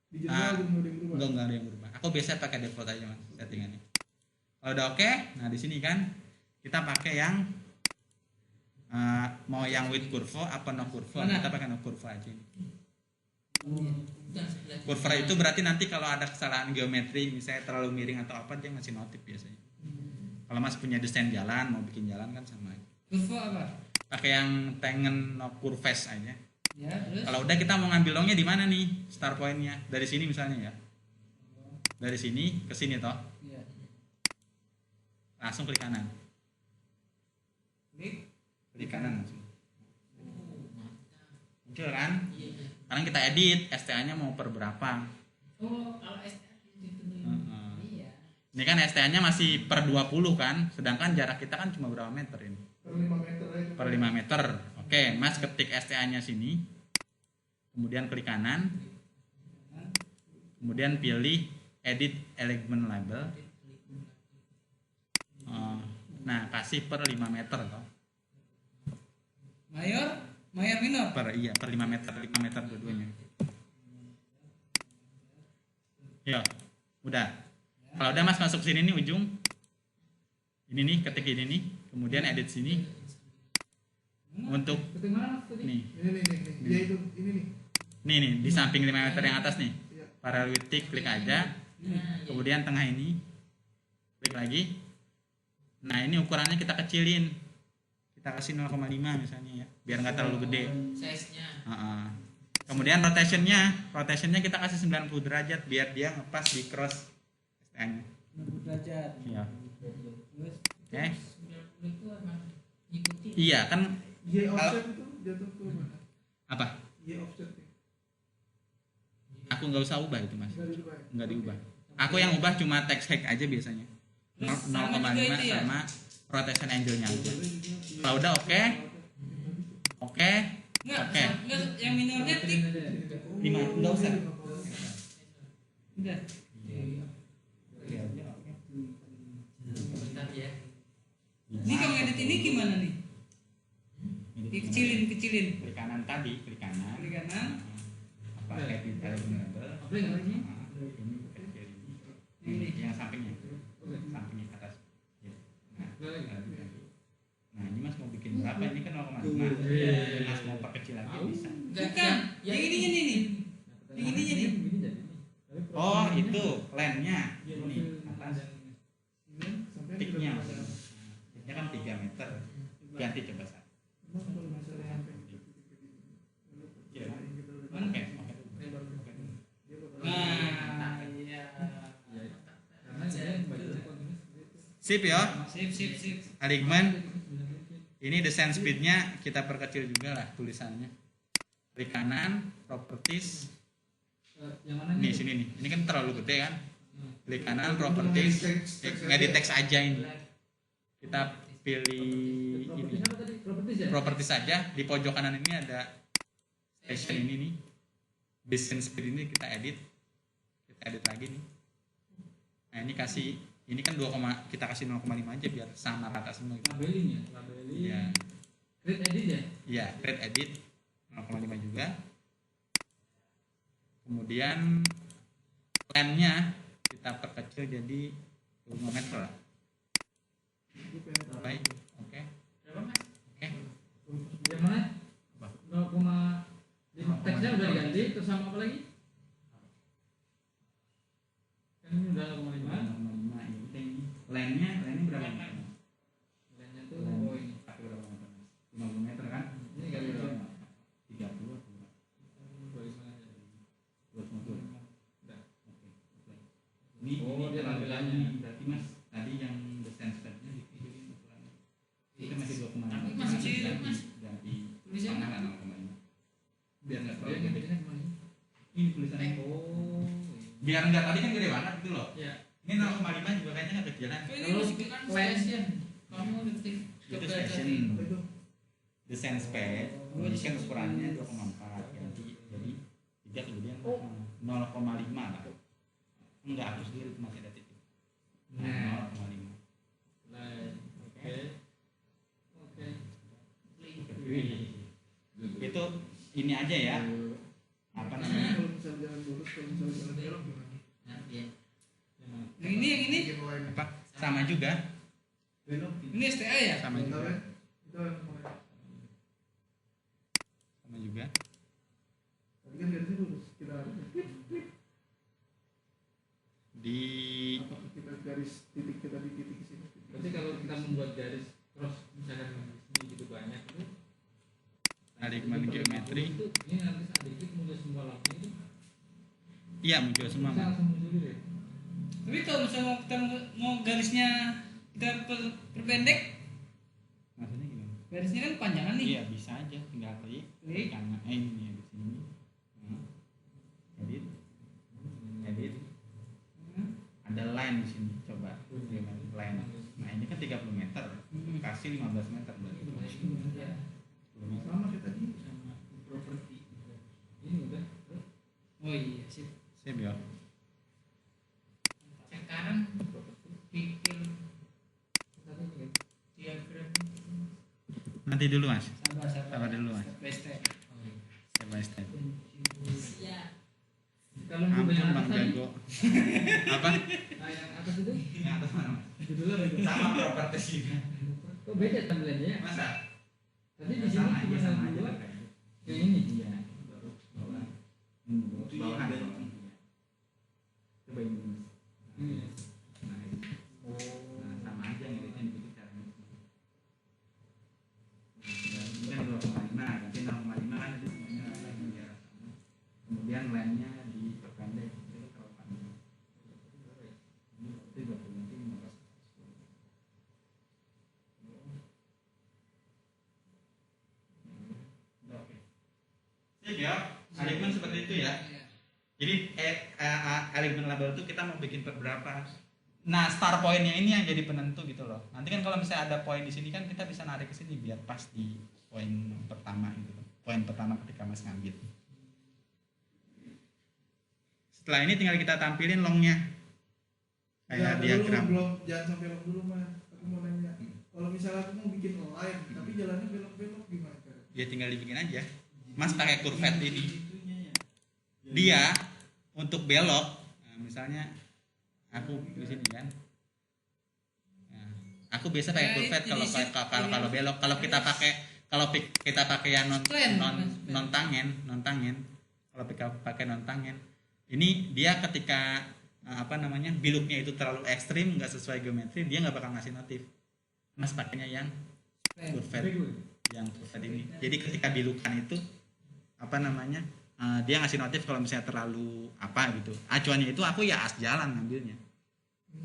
di general juga mau ada yang berubah Nggak ada yang berubah. Aku biasa pakai default aja Mas settingannya. Kalau udah oke, nah di sini kan kita pakai yang mau yang with curve apa no curve, Mana? kita pakai no curve aja. Bukan sebelah. Curve itu berarti nanti kalau ada kesalahan geometri misalnya terlalu miring atau apa dia ngasih notif biasanya. Kalau Mas punya desain jalan mau bikin jalan kan sama aja. Kurva apa? Pakai yang pengen no curves aja. Ya, terus Kalau udah kita mau ngambil longnya di mana nih start pointnya? Dari sini misalnya ya. Dari sini ke sini toh. Iya. Langsung klik kanan. Klik kanan langsung. Muncul kan? Iya. Sekarang kita edit STA-nya mau per berapa? Oh, kalau STA itu nih. Heeh. Iya. Ini kan STA-nya masih per 20 kan, sedangkan jarak kita kan cuma berapa meter ini? per 5 meter aja Per 5 meter. Oke, Mas ketik STA-nya sini. Kemudian klik kanan. Kemudian pilih edit alignment label. Nah, kasih per 5 meter toh. Mayor, minor. Per 5 meter, 5 meter dua-duanya. Ya, udah. Kalau udah Mas masuk sini nih ujung. Ini nih, ketik ini nih, kemudian edit sini. Untuk Ketik mana mas tadi? nih. ini ya itu ini nih Nih di samping 5 meter yang atas nih. Iya. Parallel with tick, klik aja. Kemudian tengah ini. Klik lagi. Nah, ini ukurannya kita kecilin. Kita kasih 0,5 misalnya ya, biar nggak terlalu gede. Size-nya. Kemudian rotationnya kita kasih 90 derajat biar dia ngepas di cross yang 60 derajat. iya. Terus Oke. 90 itu emang ikuti. Iya kan Y offset itu jatuh ke mana? apa? Y offset Aku nggak usah ubah itu mas, dari Dubai. nggak diubah. Aku yang ubah cuma text hack aja biasanya. Terus sama 0,5 juga itu ya? sama rotation angle-nya aja. Kalau udah oke, oke, enggak, Oke. enggak yang minornya tik. 5 nggak usah. Udah. Bentar ya. Ini kamu edit ini gimana nih? Kecilin. Klik kanan tadi, klik kanan. Klik kanan. Apa edit eliminable? Apa yang namanya? Ini kecil Ini. yang sampingnya, sampingnya ke atas. Ya. Nah, ini mas mau bikin berapa? Ini kan 0,5. Iya. Mas mau perkecil lagi bisa. Bukan. Yang ininya nih. Yang ininya nih. Oh itu lensnya ini atas Sampai tiknya maksudnya. Tiknya kan 3 meter. Ganti coba Sat. Emang kalau masalah sampai Iya. kita Oke. lebar dia bakal Nah, iya. Karena saya bacanya kontinus seperti itu. Sip ya. Sip. Aligman. Ini desain speednya kita perkecil juga lah tulisannya. Klik kanan, properties. Yang mana Nih sini nih. Ini kan terlalu gede kan. Klik kanan, properties. Ngedit teks aja ini. Kita pilih ini. Propertis apa tadi? Propertis ya? Properties saja. Di pojok kanan ini ada station ini nih. Desain speed ini kita edit. Kita edit lagi nih. Nah ini kasih. Ini kan 2, kita kasih 0,5 aja biar sama rata semua gitu. Labeling ya? Labeling. Iya. Create edit ya? Iya, create edit 0,5 juga. Kemudian lensnya kita perkecil jadi 5 meter lah. Baik, oke. Berapa mas? Oke. Yang mana? Apa? 0, teksnya udah diganti, terus sama apa lagi? Kan ini udah 0,5. 0,5 ini penting. Lensnya berapa meter? Lainnya tuh, oh ini. Pakai berapa meter? 50 meter kan? Ini kali berapa? 30 atau berapa? 25 aja. 250. Udah. Oke. Ini Oh, dia terlalu tampilannya. tinggi. Berarti Mas tadi yang desain speednya dipilih ukurannya. Itu masih 2,5. Tapi masih kecil, Mas. Ganti Tulisannya setengah lah 0,5. Biar nggak Dia terlalu gede. gantinya kemana? Ini tulisannya. Oh, Biar nggak tadi kan gede banget gitu loh. iya. Ini 0,5 juga kayaknya nggak kecilan. Ini masih kan fashion. Kamu detik Itu coba fashion. tadi. apa itu? Desain sped. Ini kan ukurannya 2,4. Ganti jadi 3 kemudian 0,5 lah. Enggak hapus dulu itu masih ada titik. Nah. 0,5. Lain. Oke. Oke. Itu ini aja ya. Apa namanya? Kalau misalnya jalan lurus, kalau misalnya jalan belok gimana? Nah, iya. Yang ini Bikin lain. Apa? Sama juga. Belok. Ini STA ya? Sama Tahu juga. ya? Itu yang kemarin. Sama juga. Tadi kan garisnya lurus. Kita Di apa? Kita garis titik kita di titik sini. Berarti kalau kita membuat garis cross misalkan ini gitu banyak itu Aligman geometri. itu ini nanti saat diklik muncul semua lampu itu Iya muncul semua. bisa Mas. langsung muncul dulu ya. Tapi kalau misalnya kita mau garisnya kita perpendek, Maksudnya gimana? garisnya kan panjangan nih. Iya bisa aja. Tinggal klik. Klik. Kanan. Ini nih di sini. Edit. Edit. Ada line di sini. Coba. Gimana? Line. Nah ini kan 30 meter. Kasih 15 meter berarti. Ya. 10 meter. Sama kayak tadi. Sama properti. Ini udah. Oh iya, sip. Sip ya. Sekarang bikin Tadi ini kan. diagram. Nanti dulu mas. Sabar. Sabar dulu, Mas. Step by step. Step by step. Ya. Kalau Ampun yang bang atas tadi, jago. Apa? nah yang atas itu Yang atas mana mas? judulnya apa itu? Sama properti sih. Kok beda tampilannya ya? Masa? Tadi di sini Sama aja cuma sama satu aja. dua. Yang ini. Iya. Baru bawah. Bawahan. Coba ini mas. Ini. Nah, ini. Nah, sama aja ngeditnya begitu caranya. Ini kan 2,5, nanti 0,5 kan itu semuanya lainnya jarak sama. Kemudian lainnya diperpendek, itu terlalu panjang. Ini mau bikin berapa. Nah, start pointnya ini yang jadi penentu gitu loh. Nanti kan kalau misalnya ada poin di sini kan kita bisa narik ke sini biar pas di poin pertama gitu loh. Poin pertama ketika Mas ngambil. Setelah ini tinggal kita tampilin longnya. Kayak diagram. Belum, jangan sampai belok dulu Mas. Aku mau nanya. Kalau misalnya aku mau bikin line, tapi jalannya belok-belok gimana cara? Ya tinggal dibikin aja. Mas pakai curvet ini. Dia untuk belok, nah, misalnya aku di sini kan. Nah, aku biasa pakai curvet kalau belok. Kalau kita pakai yang non tangen, kalau pakai non tangen, ini dia ketika biluknya itu terlalu ekstrim, nggak sesuai geometri, dia nggak bakal ngasih notif. Mas pakainya yang curvet ini. Jadi ketika bilukan itu dia ngasih notif kalau misalnya terlalu gitu. Acuannya itu aku ya as jalan ngambilnya.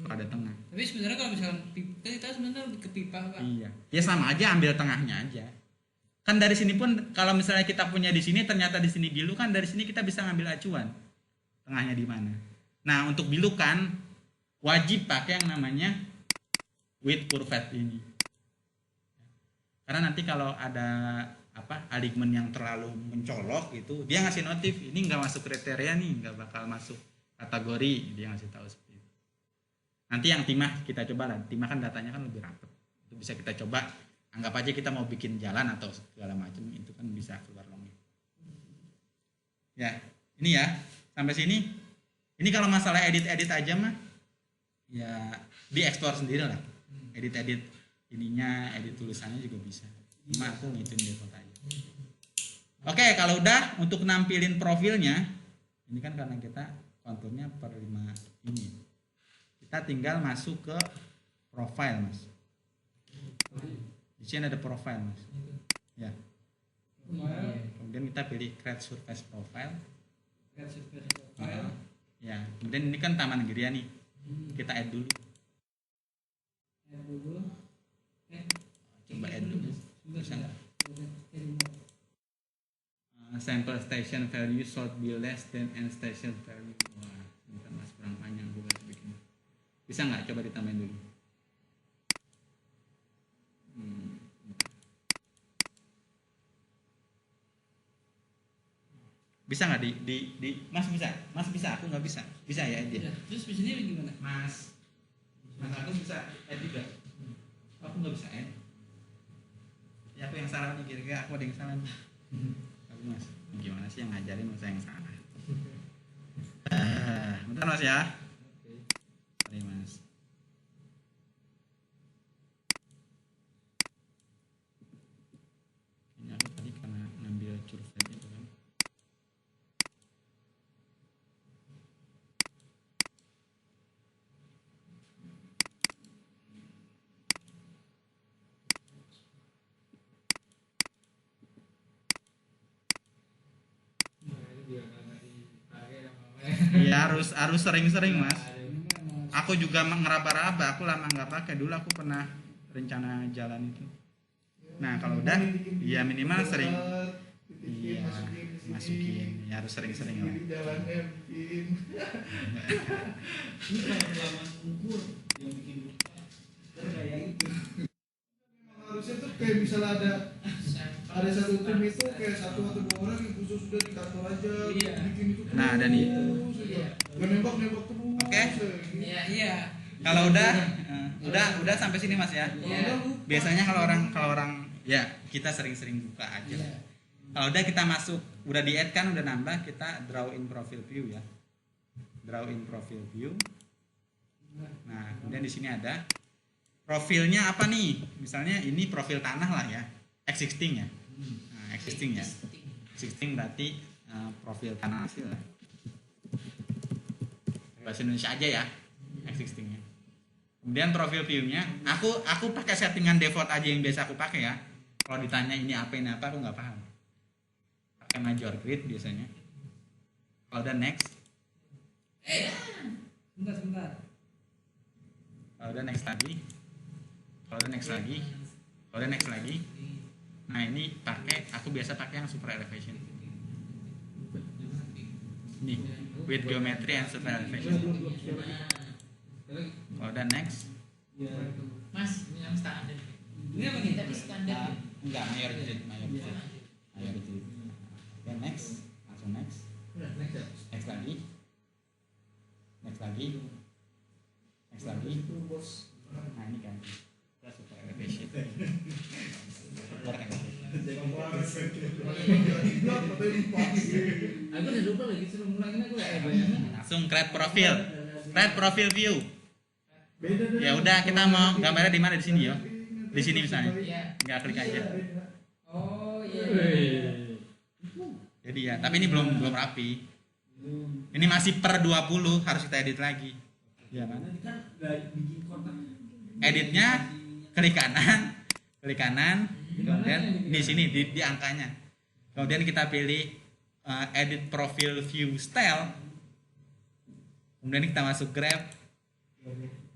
Kalau ada tengah. Tapi sebenarnya kalau misalkan kita sebenarnya ke pipa Pak. Iya. Ya sama aja ambil tengahnya aja. Kan dari sini pun kalau misalnya kita punya di sini ternyata di sini bilu kan dari sini kita bisa ngambil acuan. Tengahnya di mana. Nah, untuk bilukan wajib pakai yang namanya with curvet ini. Karena nanti kalau ada alignment yang terlalu mencolok gitu, dia ngasih notif ini nggak masuk kriteria nih, nggak bakal masuk kategori, dia ngasih tahu seperti itu. Nanti yang timah kita coba lah, timah kan datanya kan lebih rapet, itu bisa kita coba. Anggap aja kita mau bikin jalan atau segala macam, itu kan bisa keluar longnya. Ya, ini ya sampai sini. Ini kalau masalah edit aja mah, ya dieksplor sendiri lah. Edit ininya, edit tulisannya juga bisa. Cuma aku ngituin default aja. Oke, kalau udah untuk nampilin profilnya, ini kan karena kita konturnya per 5 ini. Kita tinggal masuk ke profile, Mas. Di sini ada profile, Mas. Ya. Kemudian kita pilih create surface profile. Ya, kemudian ini kan Taman Gria nih. Kita add dulu. Coba add dulu. Bisa nggak? Sample station value should be less than end station value. Wah, ini kan mas kurang panjang gue bikin. Bisa nggak? Coba ditambahin dulu. Bisa nggak di Mas bisa aku nggak bisa ya dia. Terus di sini gimana? Mas aku bisa add juga. Aku nggak bisa add. Ya aku yang salah nih, kira-kira aku ada yang salah nih. Aku Mas, gimana sih yang ngajarin saya yang salah? Bentar Mas ya. Sorry Mas. Ini aku tadi karena ngambil curvet itu kan. Iya harus sering-sering Mas. Aku juga ngeraba-raba, aku lama nggak pakai. Dulu aku pernah rencana jalan itu. Nah kalau udah, ya minimal sering. Iya masukin. Ya harus sering-sering lah. Jalannya bikin. Ini kalau lama ukur yang bikin lupa. Kayak itu. Harusnya tuh kayak misalnya ada satu tim itu kayak satu atau dua orang yang khusus sudah di kantor aja bikin itu terus. Nah ada nih. Nembak terus. Oke. Iya. Kalau udah sampai sini Mas ya. Biasanya kalau orang ya kita sering-sering buka aja. Kalau udah kita masuk, udah di-add kan, udah nambah, kita draw in profile view ya. Draw in profile view. Nah, kemudian di sini ada profilnya apa nih? Misalnya ini profil tanah lah ya. Existing ya. Nah, existing ya. Existing berarti profil tanah hasil lah. Bahasa Indonesia aja ya. Existingnya. Kemudian profil view-nya, aku pakai settingan default aja yang biasa aku pakai ya. Kalau ditanya ini apa aku nggak paham. Pakai major grid biasanya. Kalau udah next. Sebentar. Kalau udah next lagi. Kalau udah next lagi. Nah ini aku biasa pakai yang super elevation. Ini with geometry and surface elevation. Kalau udah next, Mas, ini yang standar. Ini apa nih? Tapi standar. enggak mayor jilid. Oke, next, langsung next. Next ya. Next lagi. Nah ini kan kita super elevation. Super elevation. Aku udah lupa lagi suruh ngulangin aku bayangan. Langsung create profile view. Ya udah, kita mau gambarnya di mana? Di sini yo. Di sini misalnya. Enggak, klik aja. Oh iya. Jadi ya, tapi ini belum rapi. Ini masih per 20, harus kita edit lagi. Iya kan? Nanti kan nggak bikin kotak. Editnya klik kanan, kemudian di sini di angkanya. Kemudian kita pilih edit profile view style. Kemudian kita masuk grab.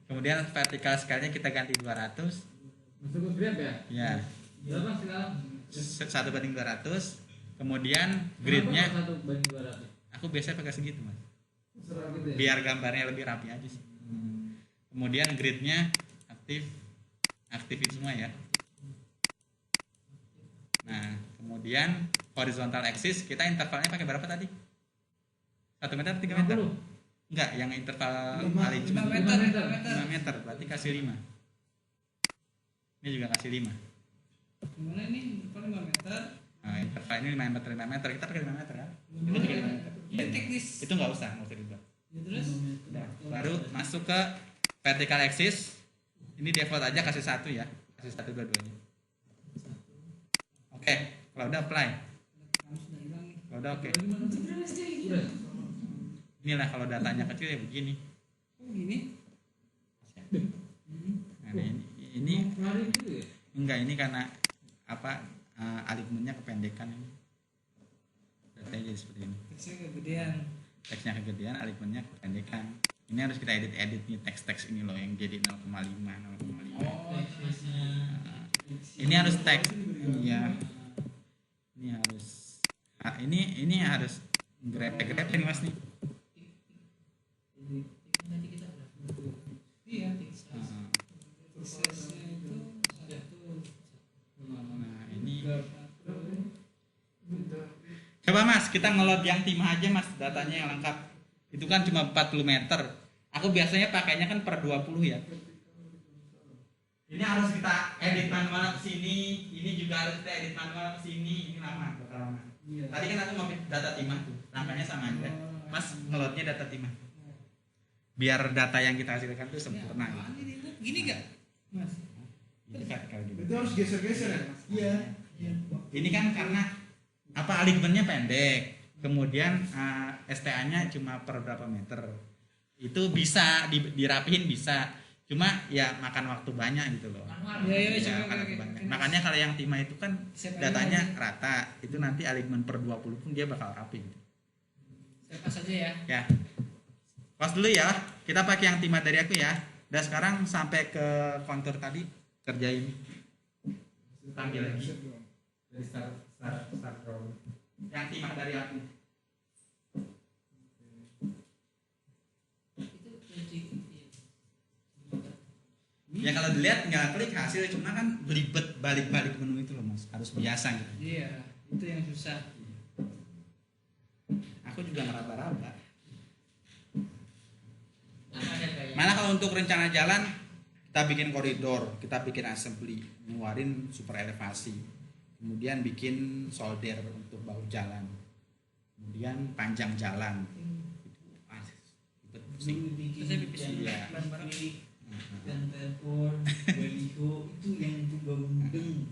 Kemudian vertical scale-nya kita ganti 200. Masuk ke grab ya? Ya. Berapa sekarang? 1/200. Kemudian gridnya, 1/200. aku biasanya pakai segitu mas, Serah gitu ya? biar gambarnya lebih rapi aja sih. Kemudian gridnya aktifin semua ya. Nah kemudian horizontal axis kita intervalnya pakai berapa tadi? 1 meter 3 meter? 50. Enggak, yang interval 5 kali cuma 5 meter. 5 meter, berarti kasih 5. Ini juga kasih 5. Gimana ini? Depan 5 meter. Nah, interval ini 5 meter, kita pakai 5 meter kan? Itu juga 5 meter. Ini teknis. Itu nggak usah ribet. Ya, terus Udah. Baru masuk ke vertical axis. Ini default aja, kasih 1 ya. Kasih 1 dua-duanya. Oke, kalau udah apply. kamu sudah hilang nih. Kalau udah oke. Udah. Inilah kalau datanya kecil ya begini. Oh gini. Nah, ini Lari gitu ya? enggak, ini karena apa, alignmentnya kependekan ini. Datanya jadi seperti ini. Teksnya kegedean. Teksnya kegedean, alignmentnya kependekan. Ini harus kita edit nih teks ini loh yang jadi 0,5. Oh, teksnya. Ini harus teks. Iya. Ini harus ini harus grep ini mas nih. Nanti kita iya teksnya itu satu. Nah ini coba mas, kita ngelot yang timah aja mas, datanya yang lengkap. Itu kan cuma 40 meter. Aku biasanya pakainya kan per 20 ya. Ini harus kita edit manual ke sini, ini juga harus kita edit manual ke sini. Ini lama, bakal lama. Tadi kan aku mau data timah tuh, langkahnya sama aja. Mas ngelotnya data timah. Biar data yang kita hasilkan tuh sempurna gitu. Gini gak mas? Ini vertikal gitu. Itu harus geser-geser ya mas? Iya. Ini kan karena apa, alignmentnya pendek, kemudian STA-nya cuma per berapa meter. Itu bisa dirapihin bisa, cuma ya makan waktu banyak gitu loh. Iya, Ya, makan waktu banyak. Makanya kalau yang timah itu kan datanya rata, itu nanti alignment per 20 pun dia bakal rapi gitu. Saya pas aja ya. Ya. Pas dulu ya, kita pakai yang timah dari aku ya. Dan sekarang sampai ke kontur tadi kerjain. Panggil lagi. Dari start drawing. Yang timah dari aku. Ya kalau dilihat nggak klik hasil, cuma kan belibet balik-balik menu itu loh mas, harus biasa gitu. Iya, itu yang susah. Aku juga ngeraba-raba. Malah kalau untuk rencana jalan, kita bikin koridor, kita bikin assembly, ngeluarin super elevasi, kemudian bikin solder untuk bahu jalan, kemudian panjang jalan. Ribet pusing. Saya pipis Iya. bareng-bareng. Dan telepon, baliho itu yang coba mudeng.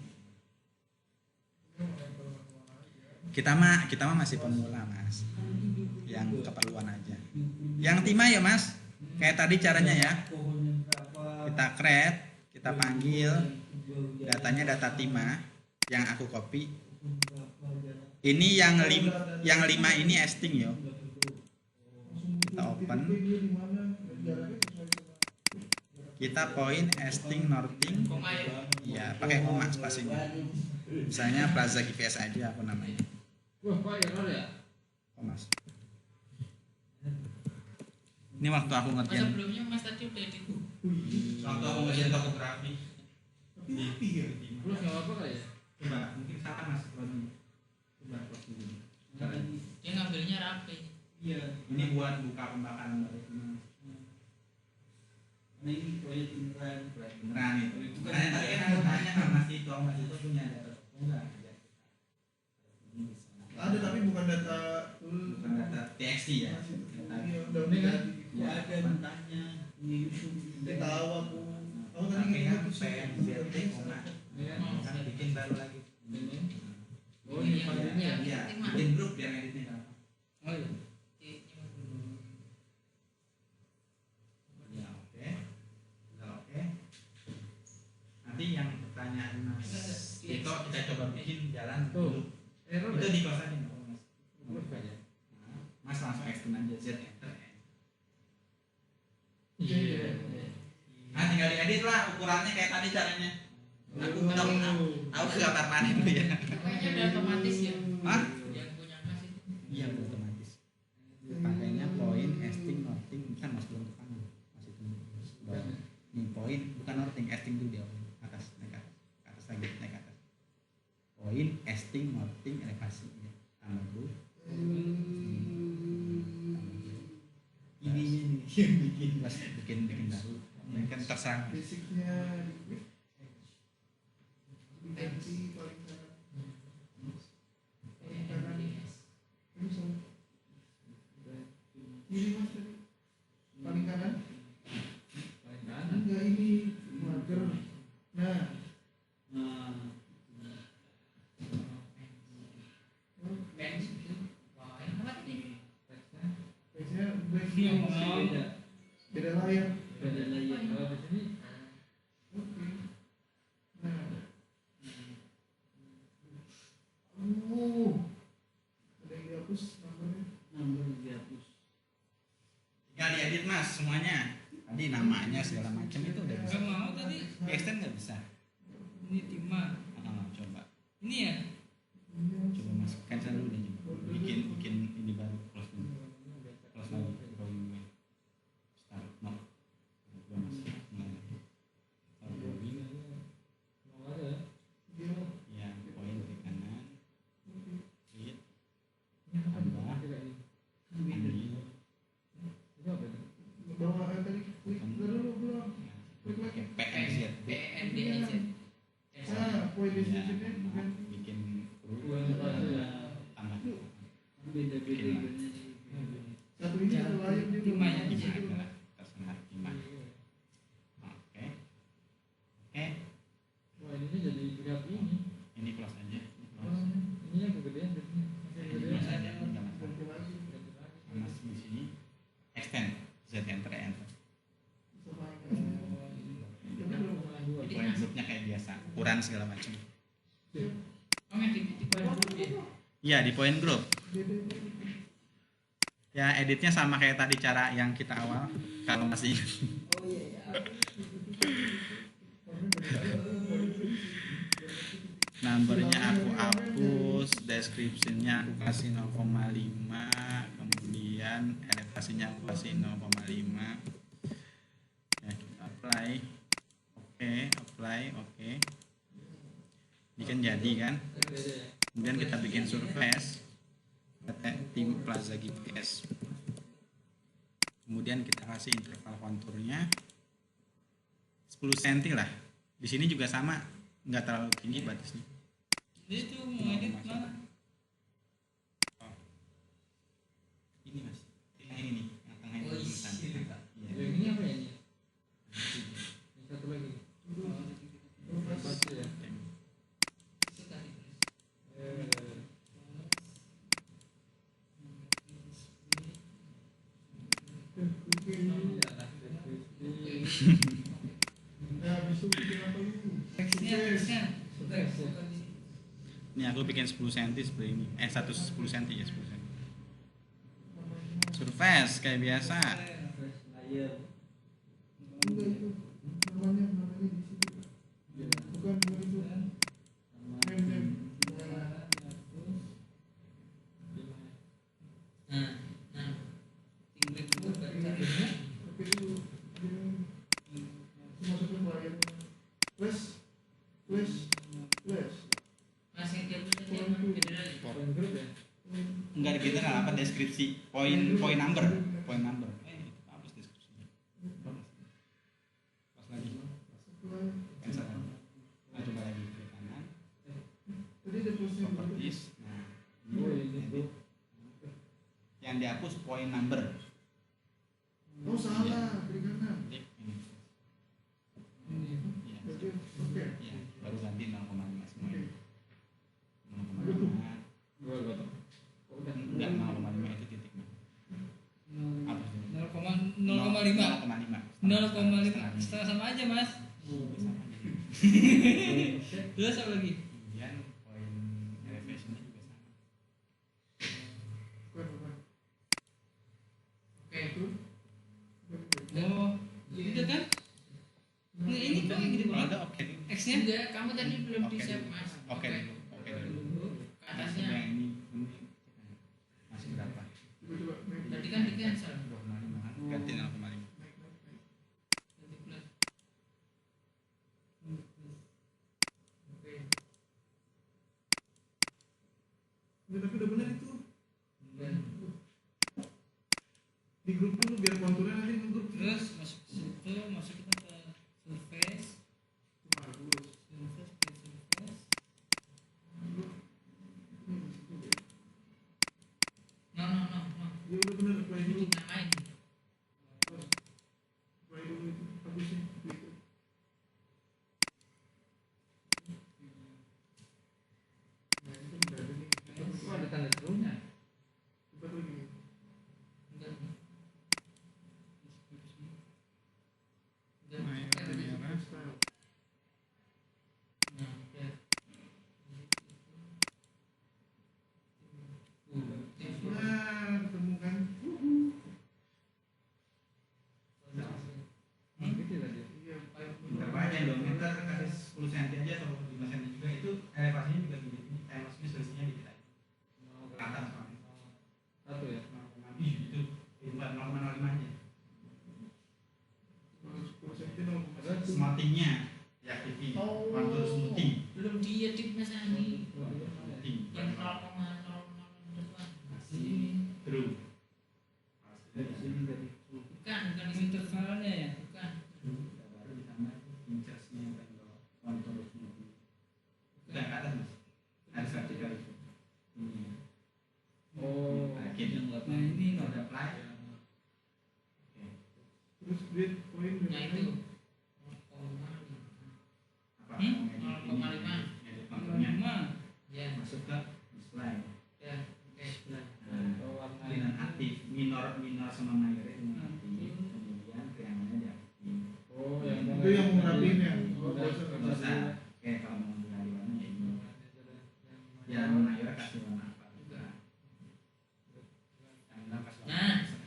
Kita mah masih pemula mas, yang keperluan aja. Yang timah ya mas, kayak tadi caranya ya. Pohonnya berapa? Kita create, kita panggil, datanya data timah yang aku copy. Ini yang 5 ini esting yo. Kita open. Kita point esting northing. Ya, pakai koma spasinya. Misalnya Plaza GPS aja aku namanya. Wah, Pak error ya? Koma. Ini waktu aku Masa ngerjain, sebelumnya Mas tadi udah edit. waktu aku ngerjain topografi. Tapi rapi ya. Plus nggak apa-apa kali ya? Coba mungkin salah mas close-nya. Coba close dulu. Dia ngambilnya rapi. Iya. Ini buat buka pembakaran baru. Nah ini proyek beneran. Beneran itu. Makanya tadi kan aku tanya sama Mas itu punya data enggak? Ada tapi bukan data Bukan data TXT ya. Iya, udah Ini kan? Ya ada mentahnya di YouTube. Dia tahu aku. Kamu tadi Tapi kan gitu sih. PNBT koma. Iya. Kan bikin baru lagi. Ini. Oh ini panjangnya ya? Iya, bikin grup biar editnya gampang. Oh iya. Ya oke. Udah oke. Nanti yang pertanyaan Mas itu kita coba bikin jalan Tuh. dulu. Error Itu ya? di kelas aja nggak apa, Mas. Plus aja. Nah, Mas langsung extend aja Z enter. Iya. Nah tinggal diedit lah ukurannya kayak tadi caranya. Aku ke kamar mandi dulu ya. Kayaknya udah otomatis ya. Hah? Yang punya Mas itu. Iya otomatis. Pakainya poin, esting, norting, bukan mas belum depan masih tunggu. Ini poin, bukan norting, esting dulu dia atas naik atas lagi naik atas. Poin, esting, norting, elevasi ya. Tambah dulu. Ini yang bikin. Plus bikin baru. Ini kan terserah. Basicnya diganti paling kanan. Paling kanan. Ini sama. Ini mas tadi. Paling kanan. Paling kanan. Enggak ini marker. Nah. Nah, Bench. Wah, yang apa tadi? Teksnya. Biasanya Iya, beda. beda layar. Beda layar. Kalau di sini Oke. Nah. Ada yang dihapus nomornya. Nomor dihapus. Tinggal diedit mas semuanya. Tadi namanya segala macam itu udah bisa. Enggak mau tadi. Di extend nggak bisa. Ini Tima. Coba. Ini ya. Coba mas cancel dulu deh coba. Bikin ini baru close dulu. Close lagi. Drawing. Start. No. Coba mas. Mulai. Start drawing. mau ada ya? Dia Ya poin di kanan. Hit. Ini apa? Tambah. Tidak ini. Ambil. Ini apa itu? bawa tadi klik dulu belum. Klik lagi. PNZ. PNDIZ. Ah, poin di Ya, sini bukan. bikin Bukan apa itu ya? tambah. Beda-beda. Satu ini satu layar dia belum. Lima ya? Lima adalah terserah lima. Oke. Oke. Wah ini jadi berat ini. Ini close aja. Ini close. Ini yang kegedean di sini. Masih Ini kegedean. close aja. Nggak masalah. Ganti lagi. Mas di sini extend Z enter enter. Sama yang Ini belum mulai dua. Poin grupnya kayak biasa, ukuran segala macam. Oh, yang di poin dulu ya. Iya di poin grup. beda. Ya editnya sama kayak tadi cara yang kita awal. Kalau masih numbernya aku hapus, deskripsinya aku kasih 0,5, kemudian elevasinya aku kasih 0,5. Ya, kita apply. Oke, apply, oke. Ini kan jadi kan? Kemudian kita bikin surface tim Plaza GPS. Kemudian kita kasih interval konturnya 10 cm lah. Di sini juga sama, nggak terlalu tinggi batasnya. Dia tuh mau edit mana? Oh. Ini mas, yang ini nih, yang tengah ini Oh, tulisan. iya. Iya. Yang ini apa ya ini? Yang satu lagi. Pasti ya. Itu tadi. Nah, habis itu bikin apa dulu? Ini atasnya. Bukan di sini. Ini aku bikin 10 cm seperti ini. 10 cm ya 10 cm. Surface kayak biasa. Layar. Enggak itu. Namanya di situ. Bukan itu. Mem. Nah, tinggal dulu baca. deskripsi point number. Hapus deskripsinya. Pas lagi. Cancel. Nah, coba lagi ke kanan. Tadi ada plusnya. Properties. Nah, Oh, ini tuh. yang dihapus point number. Oh salah, kiri kanan. Klik ini. Ini. Iya. Berarti oke. Iya, baru ganti 0,5 semua. Oke. 0,5. Gua potong. Oh, udah. Enggak 0,5 itu titiknya. Hapus dulu. 0,5 0,5 setengah sama aja mas. Sama aja. Terus apa lagi? Kemudian poin elevationnya juga sama. Bukan. Oke. Itu. Oh itu kan? Nah, ini kok yang gede Kalau banget. ada oke dulu. X-nya? Enggak, kamu tadi belum Oke di save dulu. mas. Oke dulu. Oke dulu. Ke atasnya. Yang ini masih berapa? Coba naik. Tadi kan di cancel. 2,5 ganti 0,5. Naik. Ganti plus. Oke. Ya, tapi udah benar itu. Dan Di grup dulu biar konturnya nanti ngegrup. Terus masuk ke situ, masuk kita ke surface. Bagus. Surface. no. Ya udah benar, apply dulu. Ini namain. Apply dulu itu. Habisin. Gitu. Nah, itu udah ada nih. Oh, ada tanda serunya. Cepat lagi. Enggak. Nah, ya, Enggak. ini apa? Style. Nah, ya. Nah, ketemu kan. Gitu tadi. Iya. Berapa aja 2 meter kasih 10 cm aja atau 5 cm juga itu elevasinya juga gini. Maksudnya selisihnya dikit aja. Ke atas soalnya. Satu ya. 0,5 itu bukan 0,05 aja. Kalau 10 cm 0,1. Smartingnya ya aktifin. Kontur smoothing. Belum diedit mas Andi. Smoothing. Yang 0,0 Masih true. Dari sini tadi. bukan di situ. Intervalnya ya. Bukan. Baru ditambah inchersnya kalau kontur smoothing. Udah ke atas mas. Harus vertikal itu. Ini. Oh, Akhir yang buat Nah, ini udah no. apply. Oke. Terus grade poin Nah itu. 0,5. Apa? Hmm? Ngedit 0,5. ngedit konturnya. 0,5. Ya. Masuk ke display. Ya. Oke. Nah, oh, warna dengan aktif minor sama minor itu aktif, kemudian triangelnya diaktifin. Oh, yang Itu yang mau ngerapiin ya? Oh, Nggak usah. Nggak usah. Oke, kalau mau ganti warna ya ini. Yang minor kasih warna apa juga. Yang minor kasih warna Nah. apa.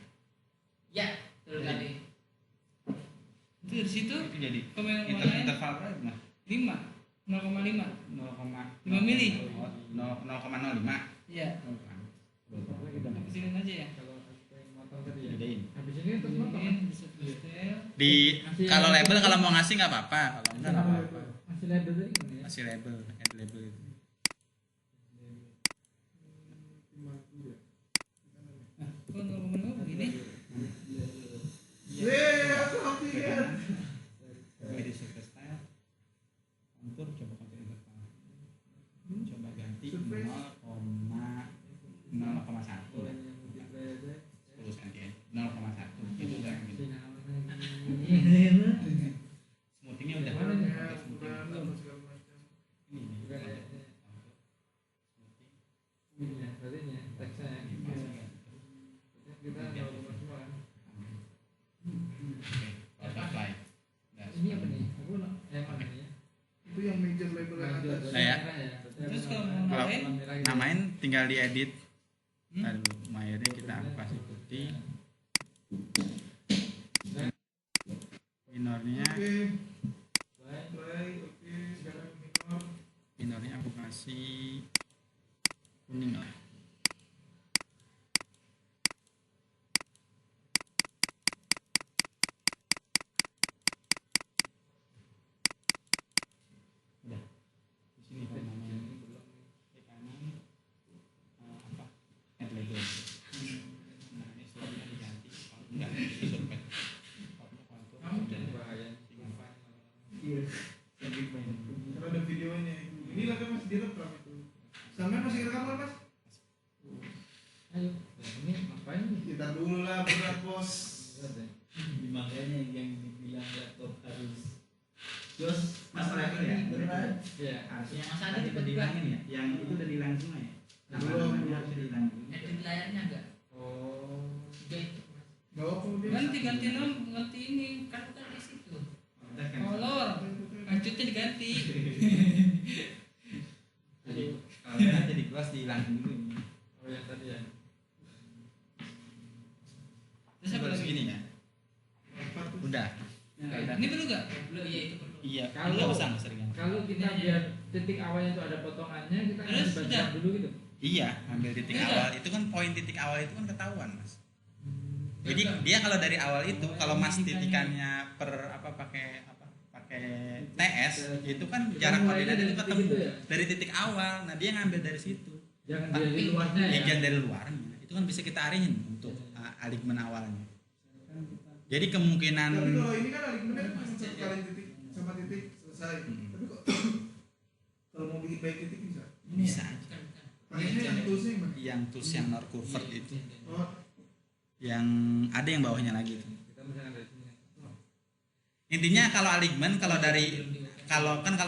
Ya. Betul kali. Itu dari situ Itu jadi komen yang lain interval berapa mas? 5 0,5. 0,5 mili. 0,05. Iya. Kesini aja ya. Kalau yang motong tadi ya. Gedein. Habis ini terus motong. Mungkin bisa detail. Di kalau label kalau mau ngasih nggak apa-apa, kalau enggak nggak apa-apa. Masih label tadi gimana ya? Kasih label, add label itu. Nah, kok 0,5 begini? Aku lihat. Jadi surface style. Kontur coba kontur interval. Coba ganti Surface. 0,1. 10 cm. 0,1. Itu udah yang gitu. Smoothingnya udah. Mana nih? Kontur smoothing. Apa segala macam. Ini nih. Udah, ya. Kontur smoothing. Ini ya, berarti ini ya, teksnya ya. Ini masuknya. Kita kalau semua kan. Oke, apply. Udah, Ini apa nih? Aku yang mana nih ya? Itu yang major label yang atas. Saya. Terus kalau mau Kalau namain? namain tinggal diedit. Hmm? Aduh, mayarnya kita kasih putih. Minornya, Oke. Play. Oke. Sekarang minor. minornya aku kasih kuning lah. Udah. Di sini kalau namanya di kanan apa? Add label. Iya. Karena ada videonya. Inilah kan masih direkam itu. Sampai masih rekaman mas? Ayo, ini ngapain nih? Kita dulu lah berat bos. Makanya yang dibilang laptop harus jos Masalah itu ya, berat. Ya, harusnya Mas Adi kita dihilangin ya, yang itu udah dihilangin semua ya. Belum. Harus dihilangin. edit layarnya enggak oh, gitu mas Bawa kemudian. ganti ini kan bukan di situ. Udah kan? Kolor, lanjutnya diganti. Jadi kalau udah nanti di close dihilangin dulu ini. oh yang tadi ya. Terus apa Terus lagi? gini ya. Udah. Udah. Ini perlu nggak? belum iya itu perlu Iya, Kalau- nggak usah seringan. Kalau kita biar titik awalnya itu ada potongannya, kita Terus harus sudah. baca dulu gitu. Iya, ambil titik Iya. awal. Itu kan poin titik awal itu kan ketahuan, Mas. Jadi dia kalau dari awal itu kalau Mas titikannya pakai TS itu kan jarak mulainya koordinat dari itu titik ketemu itu ya? dari titik awal. Nah, dia ngambil dari situ. Jangan Tapi dari luarnya ya. Jangan dari luarnya. Itu kan bisa kita arihin untuk aligmen awalnya. Jadi kemungkinan Tapi kalau ini kan aligmennya kan cuma satu kali titik sama titik selesai. Tapi kok kalau mau bikin baik titik bisa. bisa aja. bukan bukan Pakainya yang toolsnya gimana? Yang tools yang nor convert itu, Oh, yang ada yang bawahnya lagi itu. Kita misalkan dari sini. Intinya kalau aligmen kalau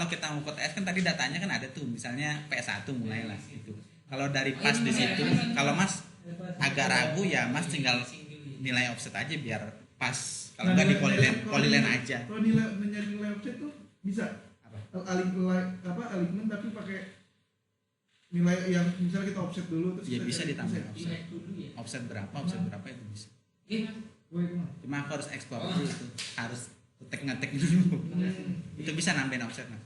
kita ngukur TS kan tadi datanya kan ada tuh misalnya P1 mulailah gitu. Kalau dari pas di situ kalau Mas agak ragu ya Mas tinggal nilai offset aja biar pas. Kalau nggak di polyline aja. Kalau nyari nilai offset tuh bisa. Apa? Aligmen tapi pakai nilai yang misalnya kita offset dulu terus Ya kita bisa cari ditambah offset. offset. dulu ya Offset berapa itu bisa. iya mas Woi, itu mah. Cuma aku harus explore dulu itu. Harus ngetek dulu. Hmm. Itu bisa nambahin offset Mas.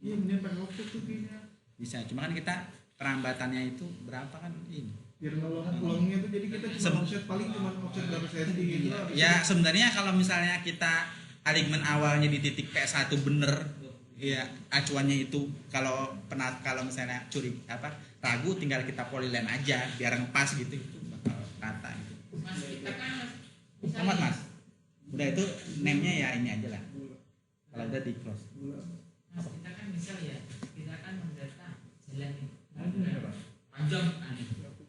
Iya bener pakai offset tuh kayaknya. Bisa. Cuma kan kita perambatannya itu berapa kan ini. Biar longnya tuh jadi kita cuma offset paling cuma offset berapa senti gitu. habis Ya sebenarnya kalau misalnya kita aligmen awalnya di titik P1 bener ya acuannya itu kalau misalnya ragu tinggal kita polyline aja biar ngepas gitu itu bakal rata gitu. mas kita kan Amat Mas. Udah itu name-nya ya ini aja lah. Kalau udah di close. mas kita kan misal ya kita kan mendata jalan ini Apa? panjang kan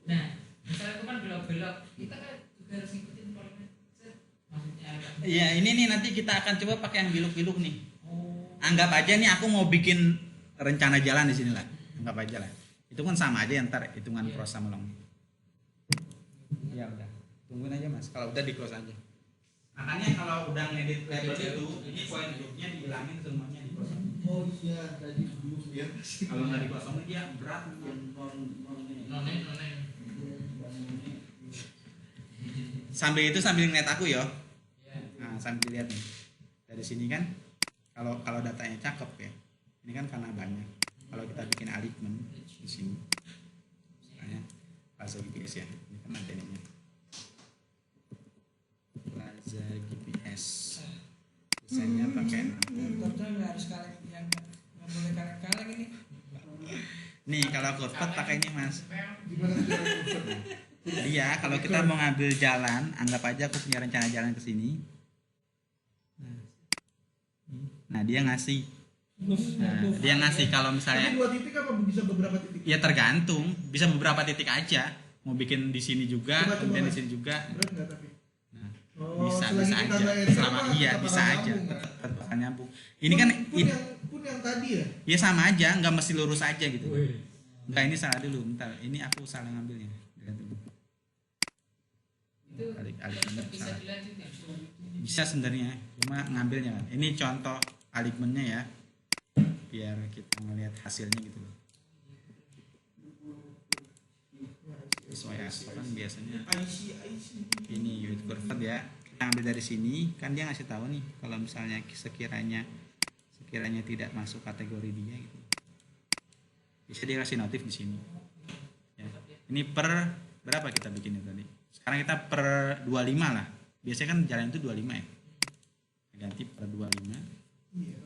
nah misalnya itu kan belok-belok kita kan juga harus ngikutin polymer maksudnya Iya ini nih nanti kita akan coba pakai yang biluk-biluk nih. oh Anggap aja nih aku mau bikin rencana jalan di sini lah. Anggap aja lah. Itu kan sama aja ntar hitungan cross sama long. Ya udah. Tungguin aja Mas. Kalau udah di close aja. Makanya kalau udah ngedit label itu, ini poin grupnya dihilangin semuanya di close. Oh iya tadi belum ya. Kalau nggak di close dia berat. nonen Sambil ngeliat aku ya. ya Nah, sambil lihat nih. Dari sini kan kalau datanya cakep ya. Ini kan karena banyak. Kalau kita bikin aligmen di sini. Misalnya Plaza GPS ya. Ini kan antenanya. Plaza GPS. Desainnya pakai Dokter nggak harus kaleng yang nggak boleh kaleng-kaleng ini. nih kalau kurvet pakai ini Mas. Gimana cara offset? Iya, kalau kita mau ngambil jalan, anggap aja aku punya rencana jalan ke sini. Nah, dia ngasih. Dia ngasih kalau Tapi misalnya dua titik apa bisa beberapa titik? ya tergantung, bisa beberapa titik aja. Mau bikin di sini juga, Coba, kemudian Mas. di sini juga. Berat nggak tapi? Nah, Oh, bisa selagi kita aja. nggak edit, Selama apa, iya tetap bisa akan aja, nyambung, tetap akan nyambung. Ini kan pun yang tadi ya. ya sama aja, nggak mesti lurus aja gitu. Woi. Enggak, ini salah dulu, bentar. Ini aku salah ngambilnya. Lihat dulu. itu Alik tetap bisa salah. dilanjutin Bisa sebenarnya, cuma ngambilnya kan. Ini contoh aligmennya ya, biar kita ngelihat hasilnya gitu loh. Sesuai aspal kan biasanya ini unit curve ya. Kita ambil dari sini, kan dia ngasih tahu nih kalau misalnya sekiranya tidak masuk kategori dia gitu. Bisa dia kasih notif di sini. Ya. Ini per berapa kita bikinnya tadi? Sekarang kita per 25 lah. Biasanya kan jalan itu 25 ya. Ganti per 25. Iya.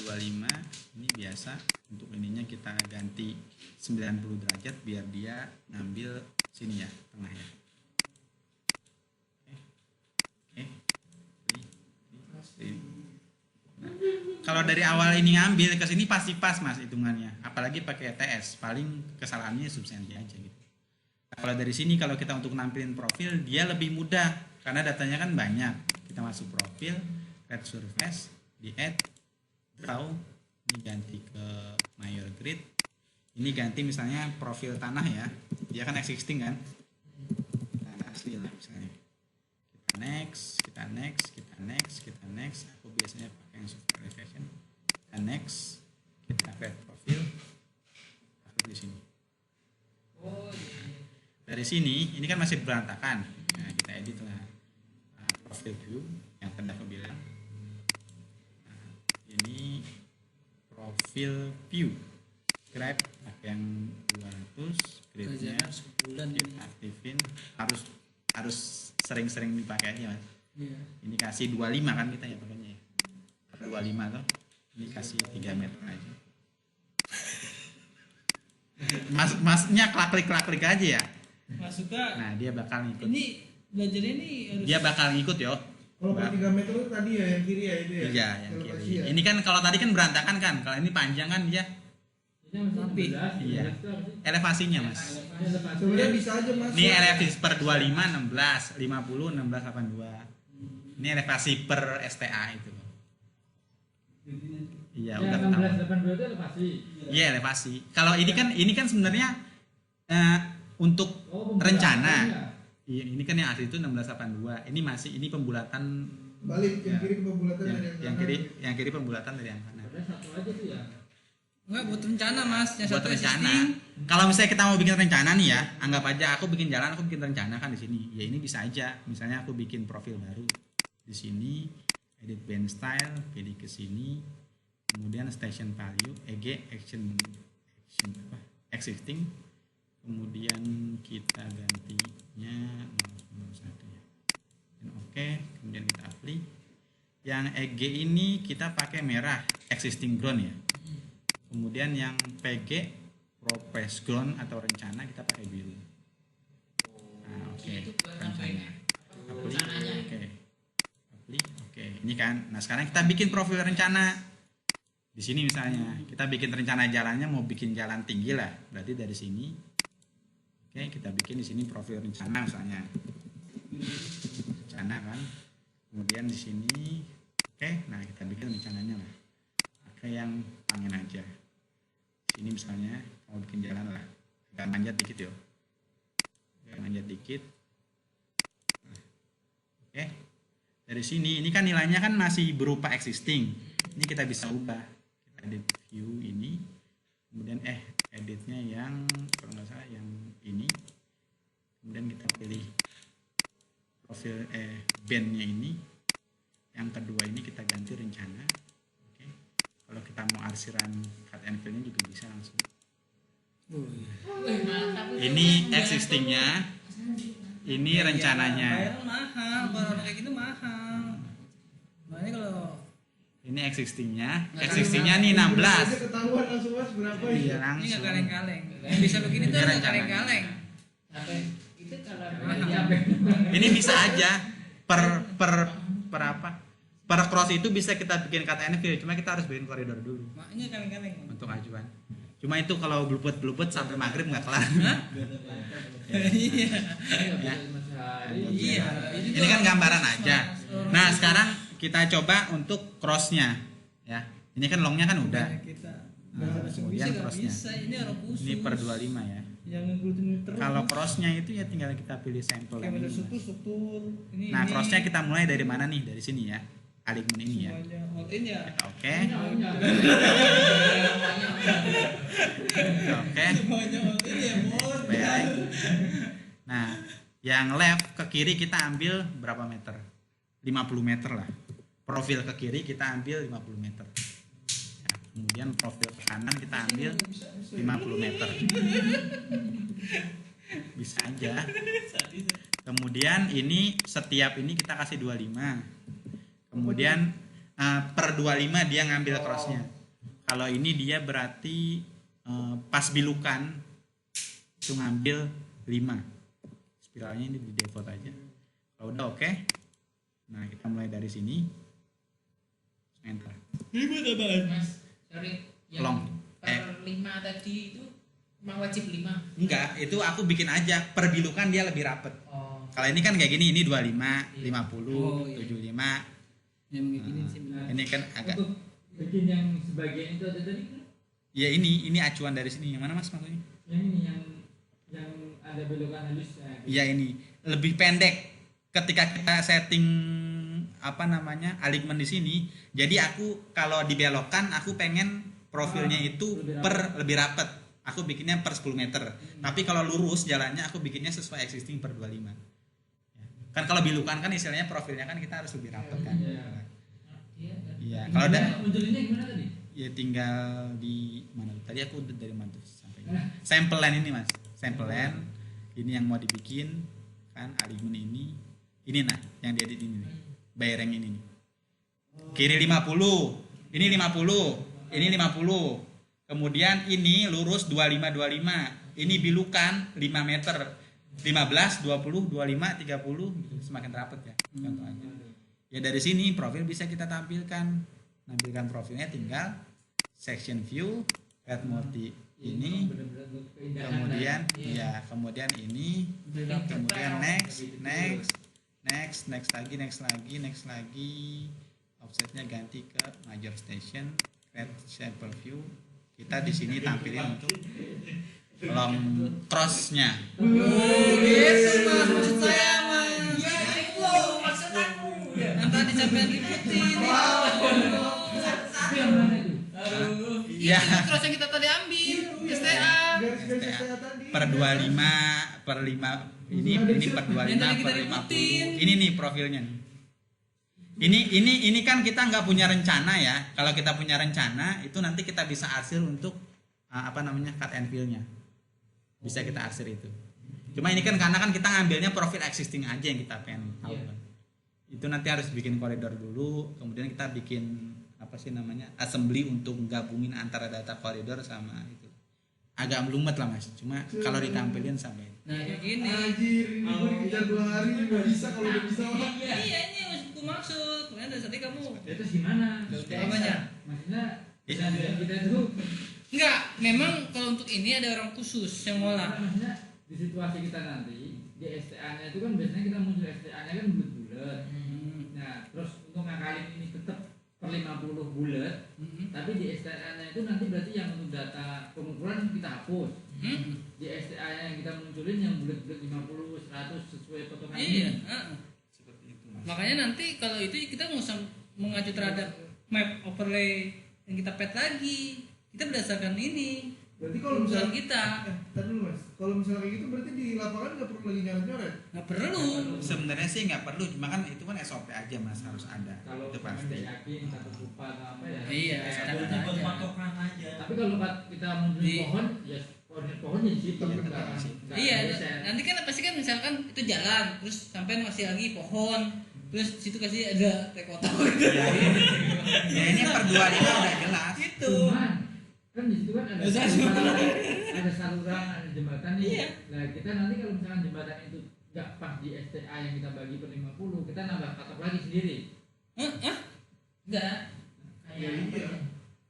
25 ini biasa. Untuk ininya kita ganti 90 derajat biar dia ngambil sini ya, tengah ya. Oke. kalau dari awal ini ngambil ke sini pasti pas mas hitungannya, apalagi pakai ETS, paling kesalahannya substansi aja gitu. Kalau dari sini kalau kita untuk nampilin profil dia lebih mudah karena datanya kan banyak. Kita masuk profil, create surface, di add, draw, ini ganti ke mayor grid. Ini ganti misalnya profil tanah ya, dia kan existing kan, tanah asli lah misalnya. Kita next, kita next, kita next, kita next. Aku biasanya pakai yang software elevation. Kita next, kita create profil, taruh di sini. Oh iya. Dari sini, ini kan masih berantakan. Nah, kita edit lah profil view yang tadi aku bilang. Nah, ini profil view. Grab pakai yang 200, gridnya sebulan kita aktifin. Harus sering-sering dipakai aja mas. Iya. Ini kasih 25 kan kita ya pakainya. 25 tuh. Ini kasih 3 meter aja. Masnya klik aja ya. Mas suka Nah dia bakal ngikut. ini belajarnya ini harus Dia bakal ngikut yo. Kalau per 3 meter itu tadi ya yang kiri ya itu ya. Iya yang Elevasi kiri. ya? Ini kan kalau tadi kan berantakan kan. Kalau ini panjang kan dia Ini masih Tapi, 16, iya. 16 itu apa sih? elevasinya mas. Sebenarnya bisa aja mas. Ini elevasi per 25 16 50 16 82. Ini elevasi per STA itu. Iya udah Yang ketahuan. 1682 itu elevasi. Iya elevasi. Kalau ini kan sebenarnya untuk Oh, rencana. pembulatannya. Iya ini kan yang asli itu 1682. Ini masih ini pembulatan Balik yang Ya. kiri ke pembulatan yang, dari yang kiri pembulatan dari yang kanan. Padahal satu aja tuh ya. enggak buat rencana mas, yang Buat satu rencana. existing. Kalau misalnya kita mau bikin rencana nih ya, anggap aja aku bikin jalan, aku bikin rencana kan di sini. Ya ini bisa aja. Misalnya aku bikin profil baru di sini, edit band style, pilih ke sini, kemudian station value, EG action apa? Existing, kemudian kita gantinya 0,1 ya. Dan oke, kemudian kita apply. Yang EG ini kita pakai merah, existing ground ya. Kemudian yang PG progress ground atau rencana kita pakai biru. Nah, oke. Itu buat Rencana. nambahin Apply. rencananya. Oke. Apply. Oke. Ini kan. Nah, sekarang kita bikin profil rencana. Di sini misalnya kita bikin rencana jalannya mau bikin jalan tinggi lah. Berarti dari sini. Oke, kita bikin di sini profil rencana misalnya. Rencana kan. Kemudian di sini oke, nah kita bikin rencananya lah. Pakai yang angin aja. Sini misalnya mau bikin jalan lah, agak manjat dikit yo, agak manjat dikit. Nah, oke, dari sini ini kan nilainya kan masih berupa existing. Ini kita bisa ubah. Kita edit view ini, kemudian editnya yang kalau nggak salah yang ini, kemudian kita pilih profil bandnya ini. Yang kedua ini kita ganti rencana. Oke, kalau kita mau arsiran cut and fill-nya juga bisa langsung. Ini existingnya, ini rencananya. Bayar mahal, kalau kayak gitu mahal. Makanya kalau Ini existingnya nih 16. Ketahuan langsung mas berapa Iya ya? ini nggak langsung. kaleng-kaleng, yang bisa begini tuh Ini nggak rencananya. kaleng-kaleng. Sampai itu kalau Ini bisa aja per apa? Per cross itu bisa kita bikin cut and fill, cuma kita harus bikin koridor dulu Makanya kaleng-kaleng. untuk ajuan. Cuma itu kalau blupet sampai maghrib nggak kelar. Iya. Ya. Iya. Ini kan gambaran aja. Nah sekarang kita coba untuk crossnya, ya. Ini kan longnya kan udah. Kita Nah, bisa kemudian nggak crossnya. bisa, ini orang khusus. Ini per 25 ya. Yang ngikutin terus. Kalau crossnya itu ya tinggal kita pilih sampel kayak yang model ini. struktur. Ini Nah ini crossnya kita mulai dari mana nih? Dari sini ya. Alignment ini ya. semuanya all in ya. Oke. Oke. Semuanya all in ya, bos. Baik. Nah, yang left ke kiri kita ambil berapa meter? 50 meter lah. Profil ke kiri kita ambil 50 meter. Ya, kemudian profil ke kanan kita ambil 50 meter. Bisa aja. Kemudian ini setiap ini kita kasih 25. Kemudian per 25 dia ngambil crossnya. Kalau ini dia berarti pas bilukan itu ngambil 5. Spiralnya ini di default aja. Kalau udah oke. Nah, kita mulai dari sini. meter. Mas, sorry, yang Long. per 5 tadi itu emang wajib 5. Enggak, itu aku bikin aja per bilukan dia lebih rapet. Oh, Kalau ini kan kayak gini, ini 25, Iya. 50, Oh, iya. 75. yang begini sih benar. Ini kan agak Untuk bikin yang sebagian itu ada tadi kan? ya ini acuan dari sini. Yang mana Mas maksudnya? Yang ini yang ada belokan halus ya. Iya ini lebih pendek. Ketika kita setting apa namanya alignment di sini, jadi aku kalau dibelokkan aku pengen profilnya itu lebih rapet. Aku bikinnya per 10 meter. Tapi kalau lurus jalannya aku bikinnya sesuai existing per 25. Ya. Kan kalau bilukan kan istilahnya profilnya kan kita harus lebih rapet kan. Iya. Iya. Kalau udah munculinnya gimana tadi? ya tinggal di mana? Tadi aku udah dari mana tuh sampai sampel line ini Mas. Sampel line ini yang mau dibikin kan alignment ini nah yang diedit ini nih. Bayareng ini nih. Kiri 50, ini 50, ini 50. Kemudian ini lurus 25. Ini bilukan 5 meter. 15, 20, 25, 30 gitu. Semakin rapet ya. Contoh aja. Ya dari sini profil bisa kita tampilkan. Nampilkan profilnya tinggal section view, add mode ini, kemudian ya kemudian ini, kemudian next lagi, offsetnya ganti ke major station, create sample view. Kita di sini tampilin untuk long crossnya. Gitu mas, maksud saya mas. maksud aku ya. Yang tadi sampai ributin. Tapi yang mana itu? Iya. Terus yang kita tadi ambil STA. Garis-garis STA tadi. Per 25, per 5 ini per 25, Yang tadi kita per 50. ributin. Ini nih profilnya nih. Ini kan kita nggak punya rencana ya. Kalau kita punya rencana itu nanti kita bisa arsir untuk cut and fill-nya. Bisa kita arsir itu. Cuma ini kan karena kan kita ngambilnya profil existing aja yang kita pengen tahu kan. Itu nanti harus bikin koridor dulu, kemudian kita bikin assembly untuk gabungin antara data koridor sama itu. Agak melumet lah Mas. Cuma kalau ditampilin sampai. Nah kayak gini. Anjir, ini gue dikejar 2 hari nggak bisa kalau udah bisa mah. Iya ini maksudku maksud. Makanya dari tadi kamu. Itu gimana? Apanya? Maksudnya kita itu Enggak, memang kalau untuk ini ada orang khusus yang ngolah. maksudnya di situasi kita nanti di STA-nya itu kan biasanya kita muncul STA-nya kan bulat-bulat. Nah, terus untuk ngakalin ini tetap per 50 bulat, tapi di STA-nya itu nanti berarti yang untuk data pengukuran kita hapus. Di STA-nya yang kita munculin yang bulat-bulat 50, 100 sesuai potongan Iya. ini. Seperti itu Mas. Makanya nanti kalau itu kita nggak usah mengacu terhadap map overlay yang kita pet lagi. Kita berdasarkan ini. Berarti kalau kebutuhan misalnya kita Tadi dulu Mas, kalau misalnya kayak gitu berarti di lapangan nggak perlu lagi nyoret-nyoret. nggak perlu. Sebenarnya sih nggak perlu, cuma kan itu kan SOP aja Mas harus ada. Kalau Itu memang pasti. tidak yakin satu lupa atau apa ya. Iya, Ya, standar Buat aja. patokan aja. tapi kalau kita munculin Di- pohon, ya koordinat pohonnya di situ. Iya, nggak- tetap di situ. nggak Iya, geser. nanti kan pasti kan misalkan itu jalan, terus sampai masih lagi pohon, terus situ kasih ada tekotak. Ya ini per 25 udah jelas. Gitu. Cuman kan di situ kan ada saluran, ada jembatan nih. Iya. Nah kita nanti kalau misalkan jembatan itu nggak pas di STA yang kita bagi per 50, kita nambah katok lagi sendiri. Hah? Enggak. Ya iya.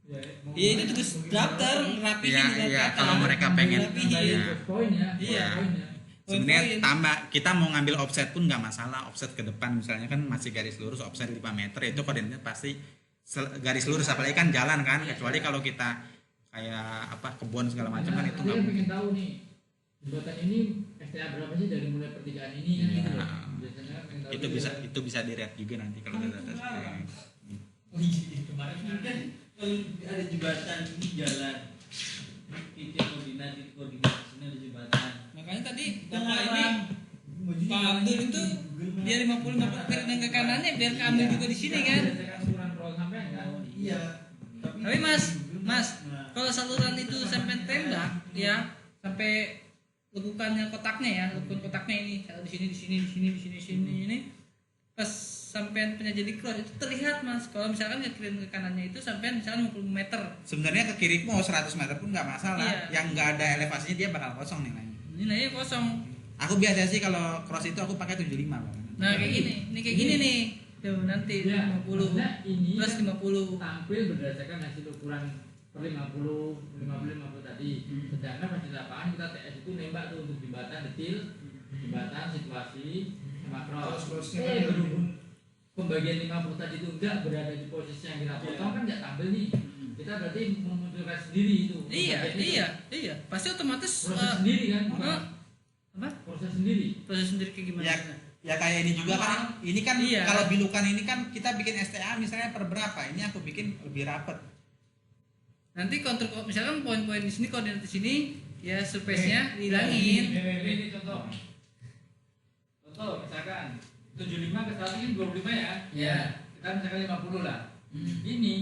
Ya, Iya itu tugas daftar rapihin Iya, di iya, data. kalau mereka pengen. Rapihin. Iya. poin ya. Iya. Poin ya. Sebenarnya Poin-poin. tambah kita mau ngambil offset pun nggak masalah, offset ke depan misalnya kan masih garis lurus offset 5 meter itu koordinatnya pasti garis lurus apalagi kan jalan kan, kecuali kalau kita kayak kebun segala macam kan itu nggak Dia mungkin. pengen tahu nih jembatan ini STA berapa sih dari mulai pertigaan ini kan Iya. gitu loh. Biasanya kan pengen tahu Itu bisa di rate juga nanti kalau udah data seperti ini. Oh iya, kemarin kan kalau ada jembatan ini jalan titik koordinat sini ada jembatan. Makanya tadi Kita bapak ini ngarang. Majunya Pak ngarangnya Abdul di itu Google Maps. dia 50 kiri ke kanannya biar keambil juga di sini kan. Berdasarkan ukuran ruang sampean kan. Iya. Tapi Mas, Mas, Nah, kalau saluran itu sampai tembak ya, sampai lekukannya kotaknya ya, lekukan kotaknya ini kalau di sini ini pas sampean punya jadi keluar itu terlihat Mas. Kalau misalkan ke kiri ke kanannya itu sampean misalkan 50 meter. Sebenarnya ke kiri mau 100 meter pun nggak masalah. Iya. Yang nggak ada elevasinya dia bakal kosong nilainya. Ini nanya kosong. Aku biasa sih kalau cross itu aku pakai 75 Bang. Nah kayak gini, ini kayak gini nih. Ya nanti Ya, 50 maksudnya ini plus kan 50. tampil berdasarkan hasil ukuran per 50 tadi. Sedangkan pas di lapangan kita TS itu nembak tuh untuk jembatan detil, jembatan situasi sama cross. Cross-crossnya kan Berhubung pembagian 50 tadi itu enggak berada di posisi yang kita potong kan enggak tampil nih. Kita berarti memunculkan sendiri itu. Iya, Pembagian itu. iya. Pasti otomatis Proses sendiri kan? apa? Proses sendiri. Proses sendiri kayak gimana? Ya, ya kayak ini juga kan. Ini kan Iya. kalau bilukan ini kan kita bikin STA misalnya per berapa? Ini aku bikin lebih rapet. Nanti kontrol misalkan poin-poin di sini, koordinat di sini, ya surface-nya dihilangin. Ini contoh. Contoh misalkan 75 ke 100 ini 25 ya. Ya. Kita misalkan 50 lah. Ini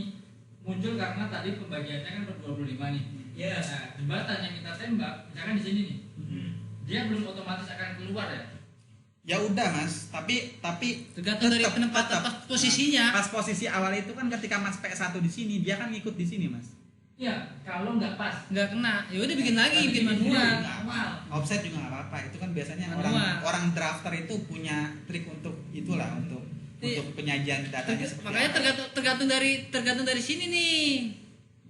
muncul karena tadi pembagiannya kan per 25 nih. Ya. Nah, jembatan yang kita tembak misalkan di sini nih. Dia belum otomatis akan keluar ya. Ya udah Mas, tapi Tergantung dari tetep- penempatan tetep. pas posisinya. Pas posisi awal itu kan ketika Mas P1 di sini, dia kan ngikut di sini Mas. Iya, kalau nggak pas. Nggak kena, ya udah bikin lagi, bikin manual. Offset juga nggak apa-apa. Itu kan biasanya Manual. orang drafter itu punya trik untuk itulah untuk penyajian datanya seperti Makanya apa. tergantung dari sini nih.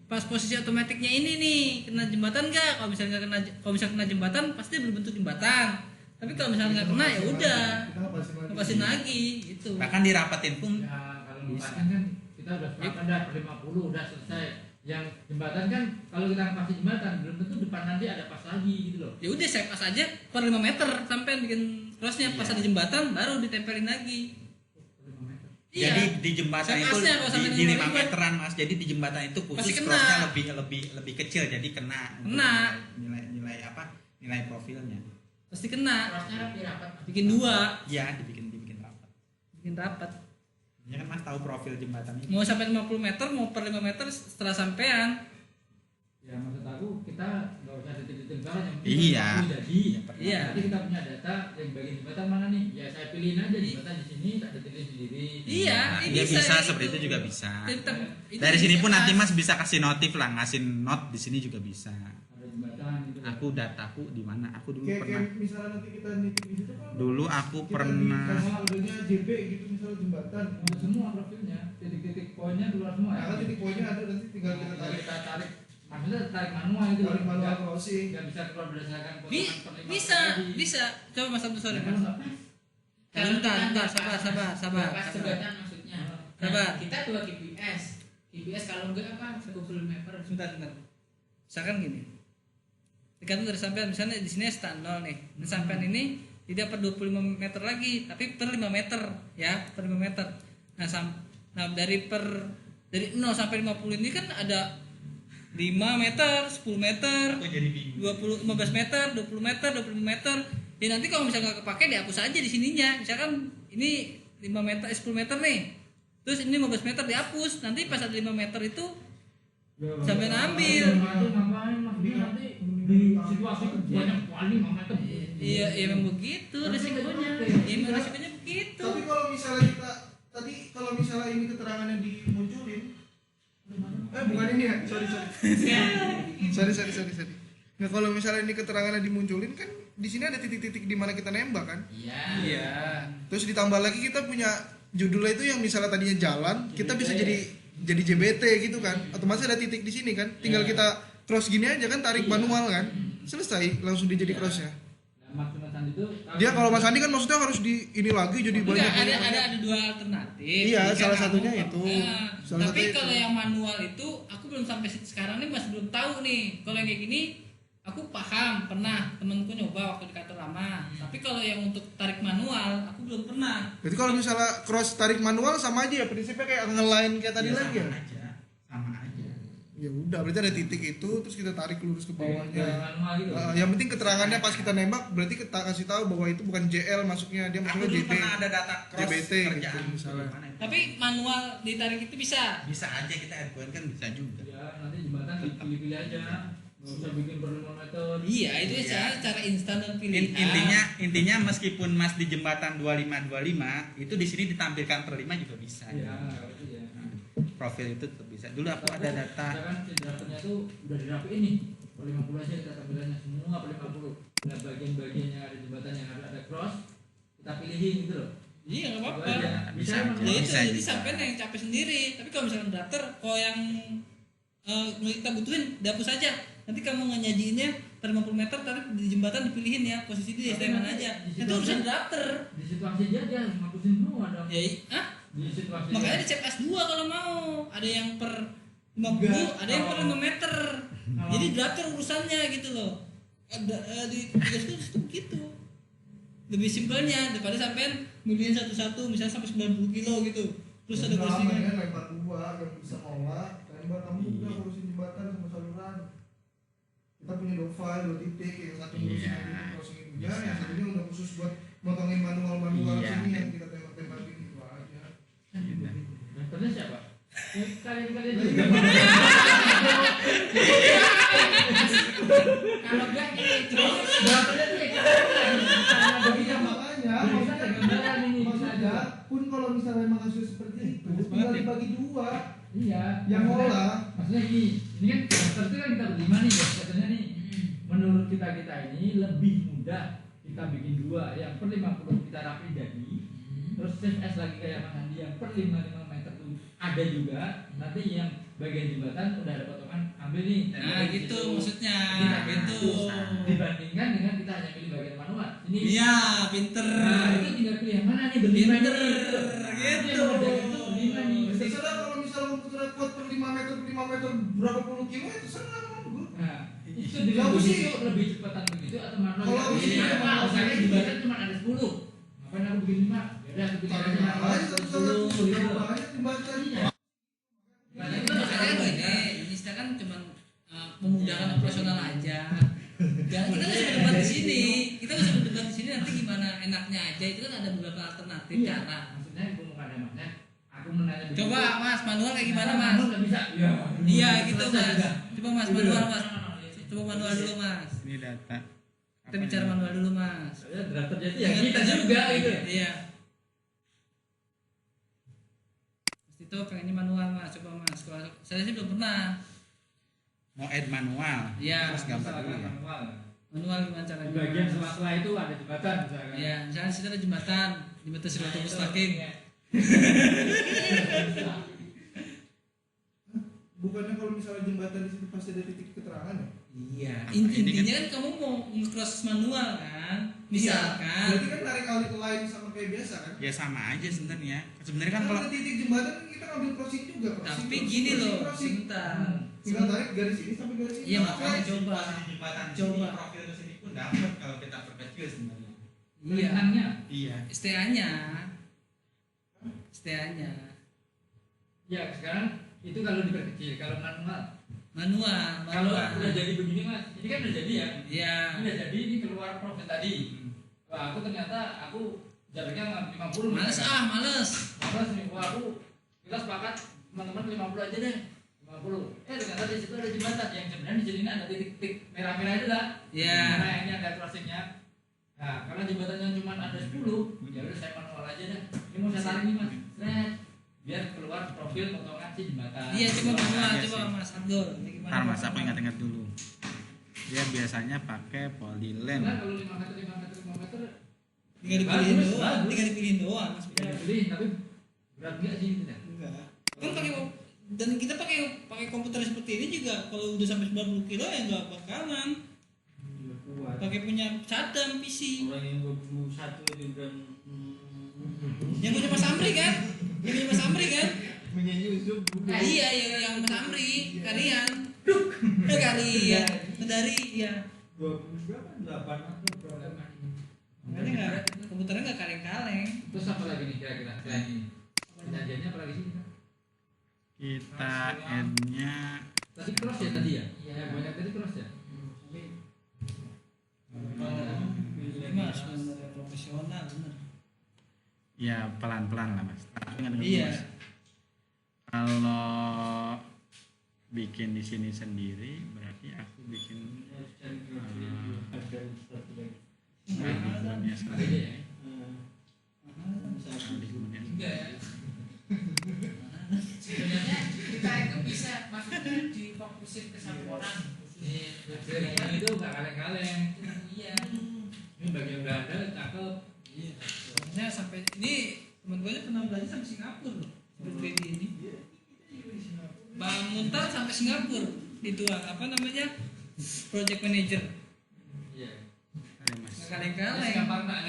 Pas posisi otomatiknya ini nih, kena jembatan nggak? Kalau misalnya nggak kena, kalau misalnya kena jembatan pasti belum bentuk jembatan. Tapi kalau misalnya nggak kena ya udah, lepasin lagi gitu. Bahkan dirapetin pun Ya, kalau Bisa. lepasin kan kita udah sepakat dah per 50 udah selesai. Yang jembatan kan kalau kita pasti jembatan belum tentu depan nanti ada pas lagi gitu loh. Ya udah saya pas aja per 5 meter sampai bikin crossnya pas Iya. ada jembatan baru ditempelin lagi. 5 meter. Iya. jadi di jembatan Saya itu pasnya kalau sampai di 5 5 meteran Mas. Jadi di jembatan itu Pasti khusus kena. crossnya lebih kecil jadi kena. untuk Kena. Nilai apa? Nilai profilnya. Pasti kena. Crossnya rapi-rapat. Bikin 2, Iya, dibikin rapat. bikin rapat. Ya kan Mas tahu profil jembatan ini. Mau sampai 50 meter, mau per 5 meter setelah sampean. Ya maksud aku kita nggak usah detil-detil banget yang Iya. aku jadi. Iya. Nanti kita punya data yang bagian jembatan mana nih? Ya saya pilihin aja jembatan di sini tak detilin sendiri. Iya, Nah, ini ya bisa kayak seperti gitu. itu juga bisa. Itu Dari sini pun bisa. nanti Mas bisa kasih notif lah, ngasih not di sini juga bisa. Ada jembatan gitu. Aku dataku di mana? Aku dulu Kayak pernah. misalnya nanti kita nitip di situ kan. Dulu aku kita pernah. dikasih kodenya JB gitu misalnya jembatan. Untuk semua profilnya, titik-titik poinnya keluar semua ya. Nah, kan titik poinnya ada nanti tinggal kita Tinggal tarik kita tarik. Maksudnya tarik manual itu. tarik manual Nggak- crossing. nggak bisa keluar berdasarkan potongan Bi- per 50 bisa, tadi. bisa. Coba Mas Abdul, sorry Ya, kalau Mas. nggak pas, Bentar, sabar. Pas jembatan maksudnya. Sabar. Kita 2 GPS. GPS kalau enggak apa Google Mapper. Sebentar. Misalkan gini. Tergantung dari sampean, misalnya di sini stand 0 nih. Di sampean ini tidak per 25 meter lagi, tapi per 5 meter ya, per 5 meter. Nah, dari 0 sampai 50 ini kan ada 5 meter, 10 meter, Aku jadi bingung. 15 meter, 20 meter, 25 meter. Ya nanti kalau misalnya nggak kepake dihapus aja di sininya. Misalkan ini 5 meter, 10 meter nih. Terus ini 15 meter dihapus. Nanti pas ada 5 meter itu sampai ambil. Ngapain mas? Dia nanti di situasi itu banyak kali meter. Iya, emang begitu resikonya. Emang resikonya begitu. Tapi kalau misalnya kita tadi kalau misalnya ini keterangannya dimunculin bukan ini ya, sorry. Nah kalau misalnya ini keterangannya dimunculin kan di sini ada titik-titik di mana kita nembak kan. Iya. Terus ditambah lagi kita punya judulnya itu yang misalnya tadinya jalan, kita bisa jadi JBT gitu kan. Otomatis ada titik di sini kan. Tinggal kita cross gini aja kan, tarik manual kan. Selesai, langsung dia jadi crossnya. Nah, Mas Andi itu Dia kalau Mas Andi kan maksudnya harus di ini lagi jadi Enggak, banyak. ada dua alternatif. Iya, Jika salah kamu- satunya itu. Salah Tapi satunya kalau itu. yang manual itu aku belum sampai sekarang nih masih belum tahu nih. Kalau yang kayak gini aku paham, pernah temenku nyoba waktu di kantor lama. Tapi kalau yang untuk tarik manual aku belum pernah. Berarti kalau misalnya cross tarik manual sama aja ya prinsipnya kayak nge-line kayak tadi Ya, lagi ya. sama aja. Ya udah, berarti ada titik itu terus kita tarik lurus ke bawahnya. manual gitu. Yang penting keterangannya pas kita nembak berarti kita kasih tahu bahwa itu bukan JL masuknya, dia Aku maksudnya dulu JB. pernah ada data cross JBT kerjaan gitu, misalnya. Gimana itu? Tapi manual ditarik itu bisa. Bisa aja kita endpoint kan bisa juga. Ya nanti jembatan dipilih-pilih aja. Nggak usah bikin per 5 meter. Iya, itu Iya. cara instan dan pilihan. Intinya meskipun Mas di jembatan 25 itu di sini ditampilkan per 5 juga bisa. Iya, itu ya. Profil itu tetap bisa. Dulu aku ada data. Misalkan si draftnya tuh udah dirapiin nih. Per 50 aja kita tampilannya semua per 50. Nah bagian-bagian yang ada jembatan yang ada cross kita pilihin gitu loh. Iya nggak apa-apa. Itu aja. Bisa emang aja. Ya itu Bisa, jadi bisa. sampean yang capek sendiri. Tapi kalau misalkan drafter, kalau yang kita butuhin dihapus aja. Nanti kamu nyajiinnya per 50 meter, tarik di jembatan dipilihin ya posisi di STM mana aja. Itu urusan drafter. Di situasi dia harus ngapusin semua dong. Ya, Di situasi makanya dia. di CPS 2 kalau mau. Ada yang per 50, ada yang per 5 meter. Jadi drafter urusannya gitu loh. Di tugas itu gitu. Lebih simpelnya daripada sampean milihin satu-satu misalnya sampai 90 kilo gitu. Terus ada pengalaman posisinya. kan lempar dua yang bisa nolak, tembak kamu udah urusin jembatan sama saluran. Kita punya dua file, dua titik, yang satu ngurusin Iya. yang crossing hujan, Bisa. yang satunya udah khusus buat motongin manual Iya. sini yang kita tembak-tembakin itu aja. Dokternya siapa? Kalian Iya, Kalau enggak ini terus dokternya tuh Iya, makanya maksudnya pun kalau misalnya memang kasusnya seperti itu tinggal dibagi dua Iya. yang Maksudnya- olah. Maksudnya ini kan dokter itu kan kita berlima nih katanya nih. Menurut kita ini lebih mudah kita bikin dua yang per 50 kita rapi jadi. Terus CFS lagi kayak Mang Andi yang per 55 meter tuh ada juga. Nanti yang bagian jembatan udah ada potongan ambil nih. Nah, Di gitu situ. maksudnya. Kita Gitu. dibandingkan dengan kita hanya pilih bagian manual. Ini Iya, pinter. Nah, itu tinggal pilih yang mana nih berlima Pinter, nih. gitu. Yang ngerjain itu berlima nih. Terserah kalau misalnya komputer kuat per 5 meter berapa puluh kilo ya terserah kamu. Nah, itu Kalau dengan sih- begitu lebih cepatan begitu atau manual? Kalau aku sih- misalnya jembatan cuma ada 10. Ngapain aku bikin 5? Ya udah aku bikin aja manual Aja 10 gitu. banyak jembatannya. Nah, itu makanya gini, ini kita kan cuma memudahkan operasional aja. Dan kita nggak usah berdebat di sini. Kita nggak usah berdebat di sini nanti gimana enaknya aja. Itu kan ada beberapa alternatif Iya. cara. Maksudnya aku mau ada maknya. Aku menanya begitu. Coba Mas manual kayak gimana Mas? Manual nggak bisa. Ya. Iya gitu Selesai Mas. juga. Coba Mas manual Mas. Coba manual dulu Mas. Ini data. Kita bicara manual dulu Mas. Ya, drafternya itu ya kita juga gitu. Iya. Mas Tito pengennya manual Mas. Coba Mas. Kalau saya sih belum pernah. Mau add manual. Iya. Terus gambar dulu ya. Manual. Manual gimana caranya? Di bagian Mas? sela-sela itu ada jembatan misalkan. Iya, misalnya di situ ada jembatan Siratul Mustaqim. Bukannya kalau misalnya jembatan di situ pasti ada titik keterangan ya? Iya. Ini Intinya kan kamu mau nge-cross manual kan? Misalkan. Berarti kan tarik alit lain sama kayak biasa kan? Ya sama aja sebenarnya. Sebenarnya kan Kan kalau ada titik jembatan kita ngambil crossing juga. Tapi gini loh, sebentar. Tinggal tarik garis ini sampai garis ini. Iya makanya coba. jembatan Coba. profil ke sini pun dapat kalau kita perkecil sebenarnya. Iya. Kelihatan Iya. STA-nya. STA-nya. Ya sekarang itu kalau diperkecil, kalau manual. Manual. Kalau udah jadi begini mas, ini kan udah jadi ya. Iya. Ini udah jadi, ini keluar profil tadi. Wah aku ternyata jaraknya 50. Males misalkan. males. Males nih, wah aku kita sepakat teman-teman 50 aja deh. 50. Ternyata di situ ada jembatan yang sebenarnya di sini ada titik-titik merah-merah itu lah. Iya. Nah ini ada crossingnya. Nah karena jembatannya cuma ada 10, ya udah saya manual aja deh. Ini mau saya tarik nih mas, Sret. Biar keluar profil potongan si jembatan. Iya coba manual, aja coba sih. Mas Abdul. Ini gimana? Ntar mas aku ingat-ingat dulu. Dia biasanya pakai polylen. Karena kalau 5 meter, 5 meter, 5 meter Tinggal dipilihin bagus, doang. bagus. Tinggal dipilihin doang Mas. Ya dipilih, tapi berat nggak sih gitu ya? Enggak. Kan pakai dan kita pakai komputer seperti ini juga kalau udah sampai 90 kilo ya nggak bakalan Kuat. pakai punya cadang PC Orang yang 21 dia bilang yang punya Mas Amri kan yang punya Mas Amri kan punya Yusuf bukan. iya yang Mas Amri kalian kalian dari ya 20 berapa? 8 atau berapa? makanya nggak komputernya nggak kaleng-kaleng. Terus apa lagi nih kira-kira selain ini? Penyajiannya apa lagi sih kita? Kita add-nya Tadi cross ya tadi ya? Iya. Banyak tadi cross ya? Ini mas bener profesional bener. ya pelan-pelan lah mas. Tapi ingat-ingat Iya. mas. Kalau bikin di sini sendiri berarti aku bikin polygonnya Ada sekali. ya? Polygonnya Enggak ya. Sebenarnya kita itu bisa maksudnya difokusin ke satu orang. Ini itu nggak kaleng-kaleng. Iya. Ini bagian udah ada, cakep. Iya. Sebenarnya maksudnya sampai ini teman gue pernah belajar sampai Singapura loh civil 3D ini. Bang Muntar sampai Singapura itu apa namanya project manager. Iya. Ada mas. Nggak kaleng-kaleng. Gampang tak?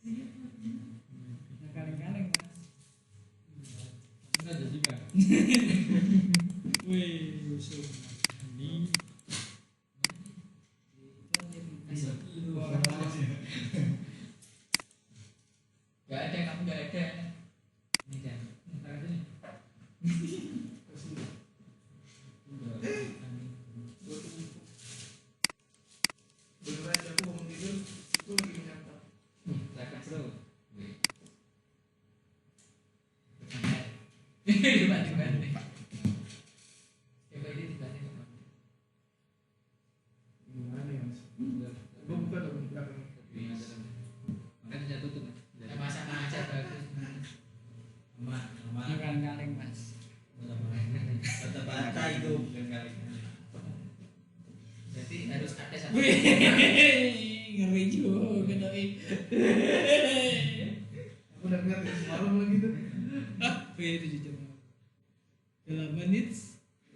Nggak kaleng-kaleng mas. Enggak ada juga. Wih, Yusuf. Ini Gak ada, kamu gak ada. Ini kan. Entar sini. Bener aja aku bangun tidur itu lagi menyantap. Zakat bro. Dibanding-banding. Coba ini dibanding. Gimana ya mas? Gua buka dong belakang. Makanya saya tutup. Masak aja bagus. Nggak kaleng-kaleng mas. Bata-bata itu bukan kali. Jadi harus ada satu. Wih, ngeri juga doi. Aku udah ngeliat ya semalam lagi tuh. Ah, wih 7 jam. 8 menit.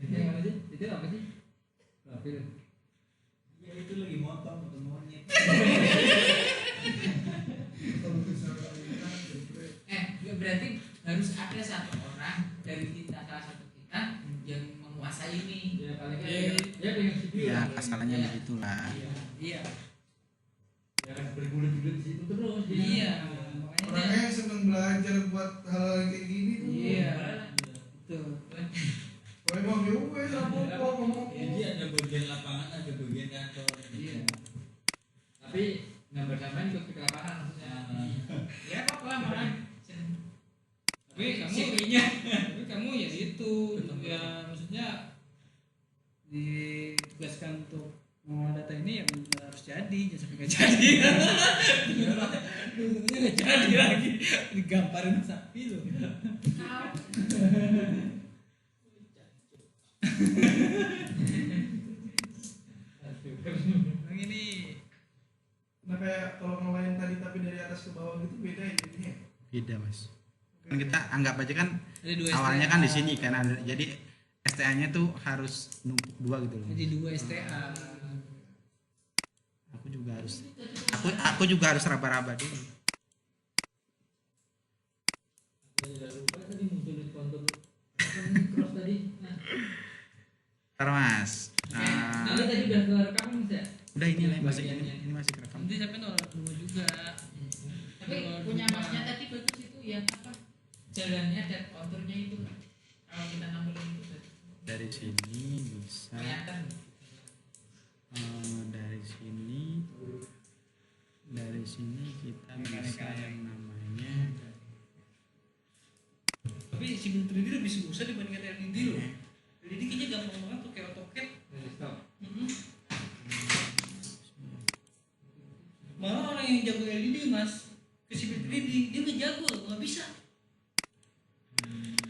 Itu apa sih? Itu apa sih? Profil. Ya itu lagi motong atau monyet. Ya berarti harus ada satu orang dari kita salah satu kita yang menguasai ini. Ya paling kan Iya. dia pengen video. ya lah. kasarannya begitulah. Iya. Ya kan bergulir-gulir di situ terus. dia. Iya. Orangnya Makanya. yang seneng belajar buat hal kayak gini tuh. Iya. Betul. Kalau emang ya wes apa ngomong. Jadi ada bagian lapangan, ada bagian kantor. Iya. Tapi nggak bersamaan ikut ke lapangan maksudnya. Ya apa-apa malah. Tapi kamu Sipinya. tapi kamu ya itu ya maksudnya ditugaskan untuk mengolah data ini ya benar harus jadi jangan sampai nggak jadi ujungnya nggak jadi lagi digamparin sapi loh. Bang ini Nah kayak kalau ngelain tadi tapi dari atas ke bawah gitu beda ya jadinya. Beda mas. Kan kita anggap aja kan ada dua awalnya STA. kan di sini kan ada, jadi STA-nya tuh harus numpuk dua gitu loh. Jadi 2 STA. Aku juga harus raba-raba dulu. Tidak lupa tadi muncul di kontur cross tadi. Nah, Ntar mas. nanti tadi udah kerekam mas ya? Udah ini lah masih ini masih kerekam. Nanti sampai 02 juga. Tapi punya masnya tadi bagus itu ya apa? Jalannya dan konturnya itu. Kalau kita nampilin itu Dari sini bisa kelihatan. dari sini kita bisa yang namanya Tapi civil 3D lebih susah dibandingkan LED loh. LED kayaknya gampang banget tuh kayak AutoCAD. Stop. Malah orang yang jago LED mas ke civil 3D dia nggak jago loh, nggak bisa.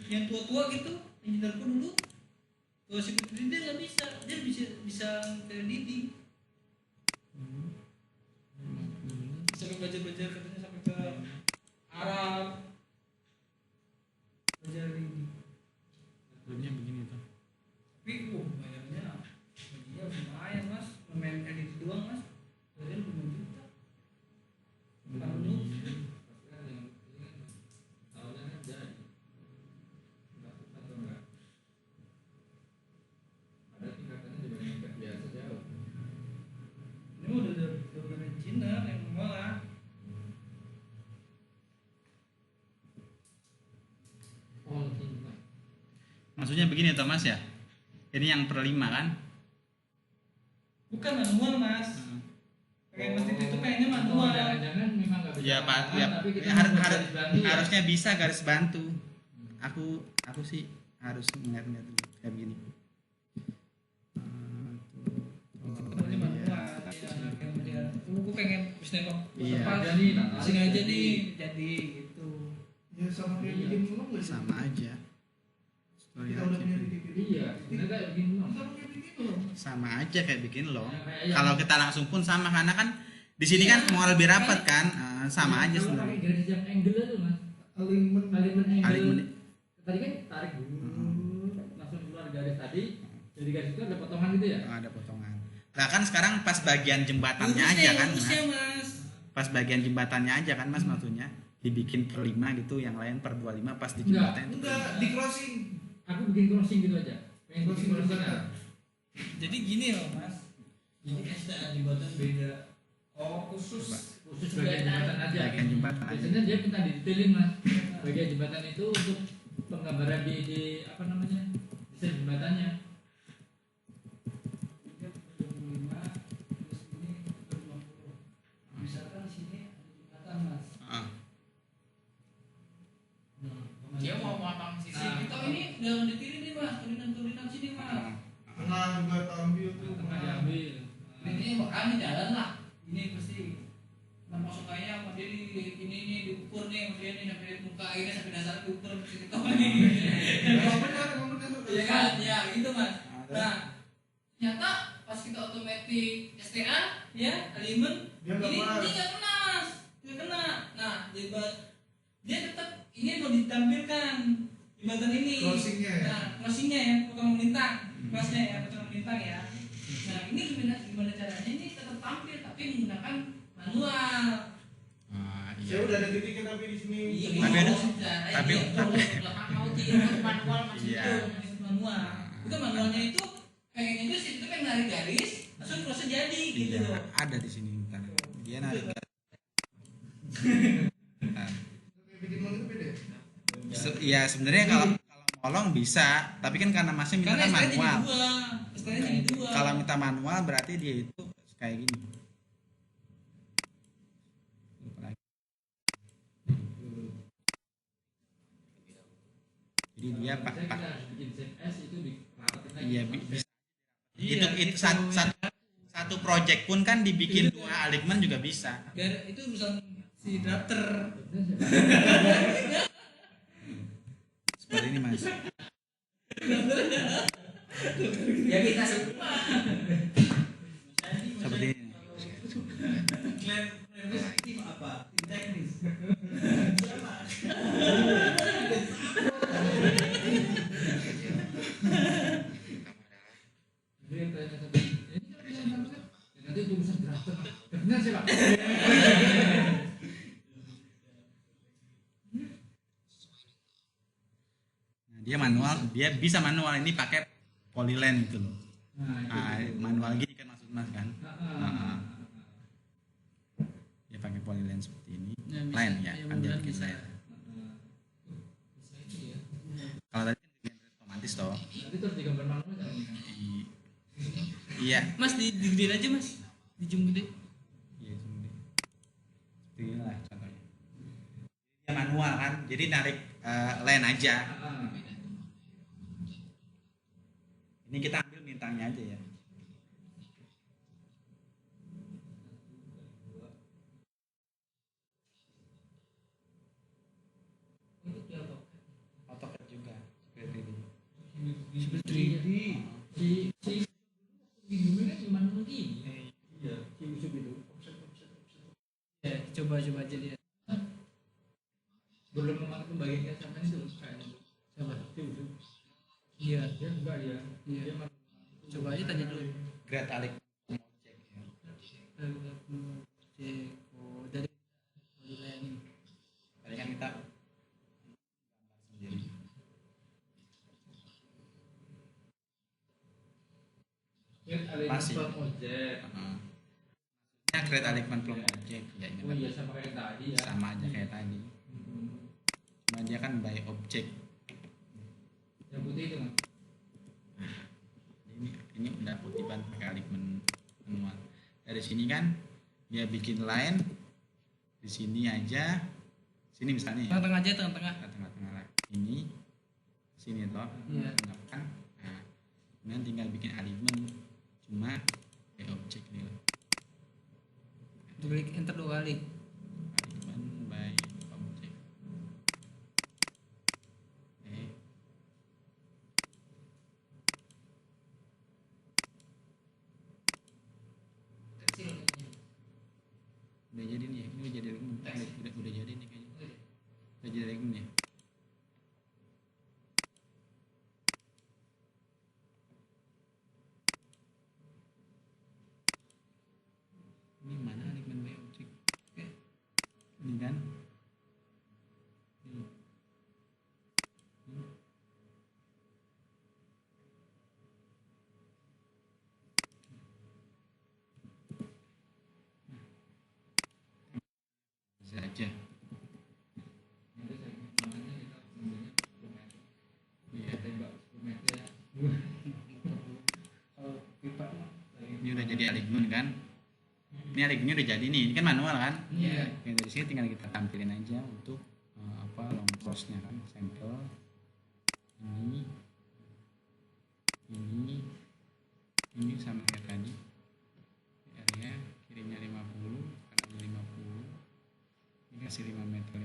Yang tua-tua gitu, engineerku dulu, kalau civil 3D dia nggak bisa, dia bisa ke LED. Sampai belajar katanya sampai ke Arab belajar LED. sebelumnya begini tuh. Tapi bayarnya gajinya lumayan mas, main edit doang mas, bayarnya 5 juta. Kalau ini udah engineer yang mengolah. Maksudnya begini Thomas ya. Ini yang per 5 kan? Bukan manual mas, kayak mesin itu kayaknya manual. Jangan-jangan memang nggak bisa. Ya Pak, ya, tapi kita harusnya harusnya bisa garis bantu. Aku sih harus ngeliat-ngeliat dulu kayak begini. Sebenarnya manual. Aku pengen bisa nembak. Iya. Jadi, Sini aja nih, jadi gitu. Ya sama kayak bikin film nggak sih? Sama aja. Story Kita udah aja. punya di DVD. Iya, sebenarnya kayak begini loh. Sama kayak bikin film. Sama aja kayak bikin loh. Kayak yang- Kalau kita langsung pun sama karena kan Di sini kan mau lebih rapat kan, sama aja Kalau pakai sebenarnya. garis yang angle itu mas, alignment alignment angle. Alignment. Tadi kan tarik dulu, langsung keluar garis tadi. Dari garis itu ada potongan gitu ya? Ada potongan. Nah kan sekarang pas bagian jembatannya aja kan, Mas. Lurusnya, Mas. Pas bagian jembatannya aja kan Mas maksudnya dibikin per 5 gitu, yang lain per 25 pas di jembatan itu. enggak di crossing. Aku bikin crossing gitu aja. Pengen bikin crossing Jembatan. Jadi gini loh, Mas. Jadi STA jembatan beda. Oh, khusus khusus bagian jembatan aja. Bagian jembatan aja. Biasanya dia minta didetailin mas. Bagian jembatan itu untuk penggambaran di apa namanya desain jembatannya. Misalkan sini ada jembatan, Mas. Ah. Dia mau motong sisi Nah, itu kita ini udah ngedetirin nih, Mas. Turunan sini, Mas. Tengah juga tampil tuh. Tengah diambil. Ini makanya jalan lah. Ini pasti masuk kayaknya sama dia ini diukur nih sama dia nih sampai muka ini sampai dasar diukur mesti kita nih. Emang benar. Iya kan? Ya gitu, Mas. Nah, ternyata pas kita otomatis STA ya, alignment Dia nggak ini pas. nggak kena, Mas. Nggak kena. Nah, dia tetap ini mau ditampilkan jembatan ini. Crossingnya ya? Nah, crossingnya ya, bukan melintang. Crossnya ya, bukan melintang ya. Nah, ini gimana caranya ini tetap tampil tapi menggunakan manual. Iya. Saya udah ada titiknya tapi di sini. Iya, Tapi ada- tapi belakang mau tidur manual masih Iya. itu. manual. Itu manualnya itu pengennya itu sih itu pengen narik garis, langsung crossnya jadi gitu Iya, loh. ada di sini ntar. Dia narik. Nah, Bikin mal itu beda. ya sebenarnya kalau molong bisa, tapi kan karena masnya minta Karena kan STN jadi manual. dua, STN jadi dua. Kalau minta manual berarti dia itu kayak gini. Lupa lagi. Jadi dia pak Biasanya kita harus bikin set S itu dirapatin lagi. iya bisa. Iya, itu gitu. satu project pun kan dibikin dua alignment juga bisa. Itu urusan si drafter. Seperti ini Mas. Ya kita semua. Seperti ini. Tim apa? Tim teknis. Dia tanya satu, ini kan bisa dilakukan? Ya, nanti itu urusan drafter. Benar sih pak. Nah, dia manual, dia bisa manual ini pakai polyline gitu loh. Nah, itu. Manual gini kan maksud Mas kan? Ah. Dia pakai polyline seperti ini. Ya, bisa. Line ya, Ya, kan dia mudah-mudahan bikin bisa. line. Bisa itu ya. Kalau tadi kan bikin otomatis toh. Nanti terus digambar manual kan? I- Iya. Mas digedein aja, Mas. Di zoom gede. Iya, seperti ini lah contohnya. Dia manual kan, jadi narik line aja. Ah. Ini kita ambil bintangnya aja ya. Itu di auto. AutoCAD juga seperti ini. Seperti 3D. Si Bumi kan cuma begini. Iya. Si Yusuf itu. Ya, coba aja lihat. Belum membagikan sama itu kayaknya. Coba. Si Yusuf. Iya. Dia enggak dia. Iya. Dia mah- Coba aja tanya dulu. Great Alik Object ya. Oh, dari lain. Tadi kan kita gambar sendiri. Dia ada Pasti. yang objek. Maksudnya Great Alignment Plum Object ya ini Oh kan iya sama kayak tadi ya. sama aja kayak tadi. Cuma dia kan by object. Yang putih itu kan. Ini udah putih banget pakai alignment manual. Dari sini kan dia bikin line di sini aja. Sini misalnya ya. Tengah-tengah aja, tengah-tengah. Tengah-tengah lah. Ini sini toh. Iya. Kan. Nah, kemudian tinggal bikin alignment cuma kayak objek nih loh. Klik enter 2 kali. Alignment by object. Oke. Kecil kayaknya. bisa aja. Nanti saya makanya kita ambilnya 10 meter. Iya. Tembak 10 meter ya. Kalau pipa Ini udah jadi alignment kan? Ini alignmentnya udah jadi nih. Ini kan manual kan? Iya. Yang dari sini tinggal kita tampilin aja untuk long crossnya kan, sampel ini sama kayak tadi. R-nya kirinya 50, kanannya 50. Ini kasih 5 meter.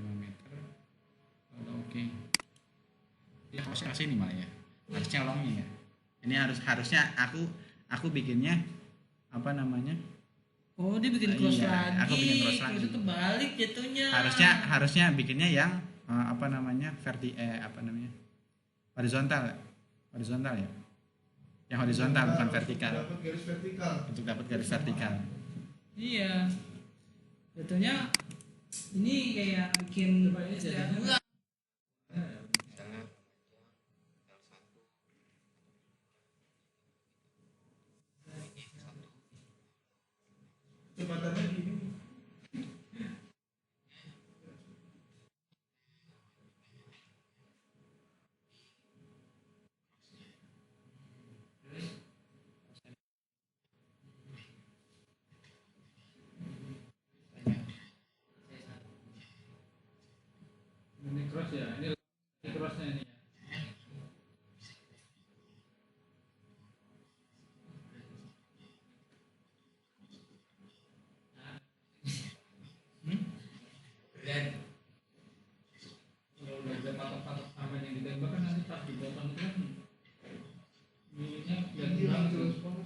Udah oke. Ya harusnya kasih ini malah ya. Harusnya longnya ya. Ini harusnya aku bikinnya apa namanya? oh dia bikin cross Iya, lagi. aku bikin cross lagi. Itu kebalik jatuhnya. Harusnya bikinnya yang horizontal ya. Yang horizontal bukan vertikal. Dapat garis vertikal. Untuk dapat garis vertikal. Iya. Jatuhnya ini kayak bikin Coba ini jadi enggak. Jembatannya gini. ini cross ya. Ini crossnya ini ya. Kalau udah ada patok-patok aman yang ditembak kan nanti pas dipotong itu kan minitnya kelihatan langsung.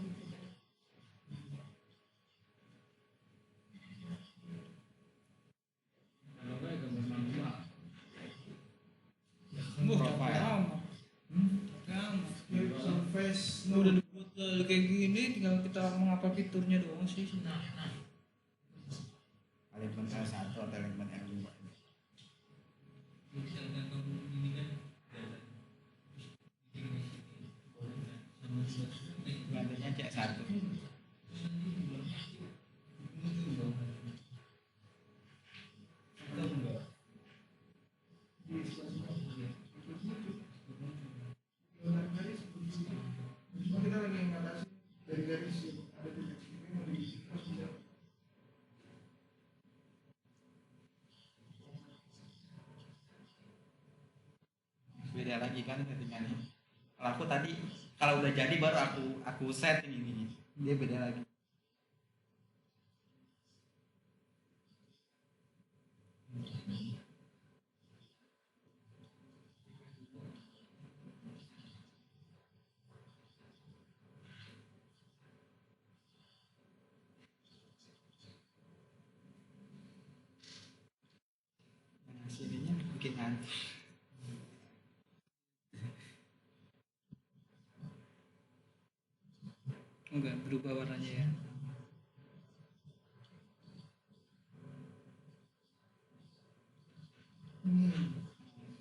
Kalau enggak ya gambar manual. Profile. Surface Udah dibuat kayak gini, tinggal kita mengapal fiturnya doang sih. Alignment L1 atau alignment L2. Gantinya C1. Cuma kita lagi mengatasi dari garis yang ada di sini mau di cross bisa. Beda lagi kan ketinggiannya. Kalau aku tadi kalau udah jadi baru aku set ini. Dia beda lagi. Nah, sininya bikin ngantuk. Enggak berubah warnanya ya.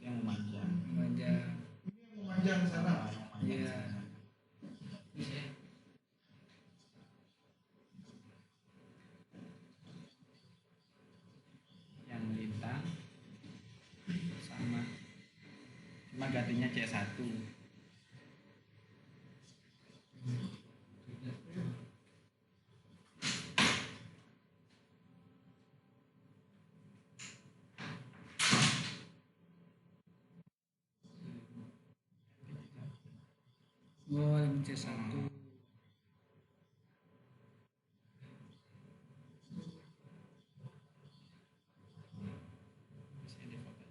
Yang memanjang. Panjang. Ini yang memanjang sana. Iya. Yang melintang sama. Cuma gantinya C1. Oh, yang C1. Bisa difoto.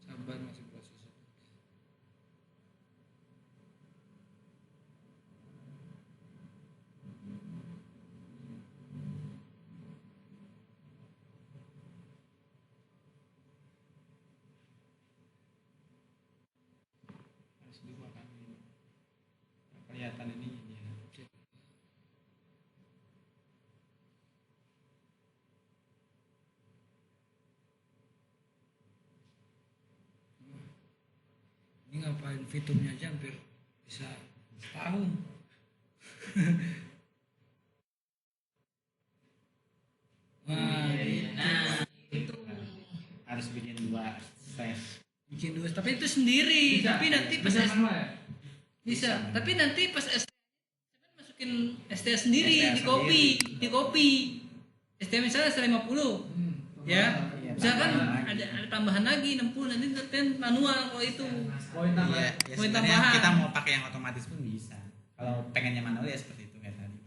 Sabar masih proses. Harus dua kan ini. Kelihatan ini dia. Ini ngapain fiturnya aja hampir bisa setahun. Nah, itu Harus bikin 2 tes. bikin dua, tapi itu sendiri. Tapi nanti pas bisa manual ya? bisa, tapi nanti pas masukin STA sendiri STA di kopi, sendiri. di kopi. STA misalnya 150. Ya. Iya, Misalkan tambahan lagi. ada tambahan lagi 60, nanti kan manual kalau itu. Poin tambah. Iya, ya Poin sebenarnya tambahan. kita mau pakai yang otomatis pun bisa. Kalau pengennya manual ya seperti itu kayak tadi.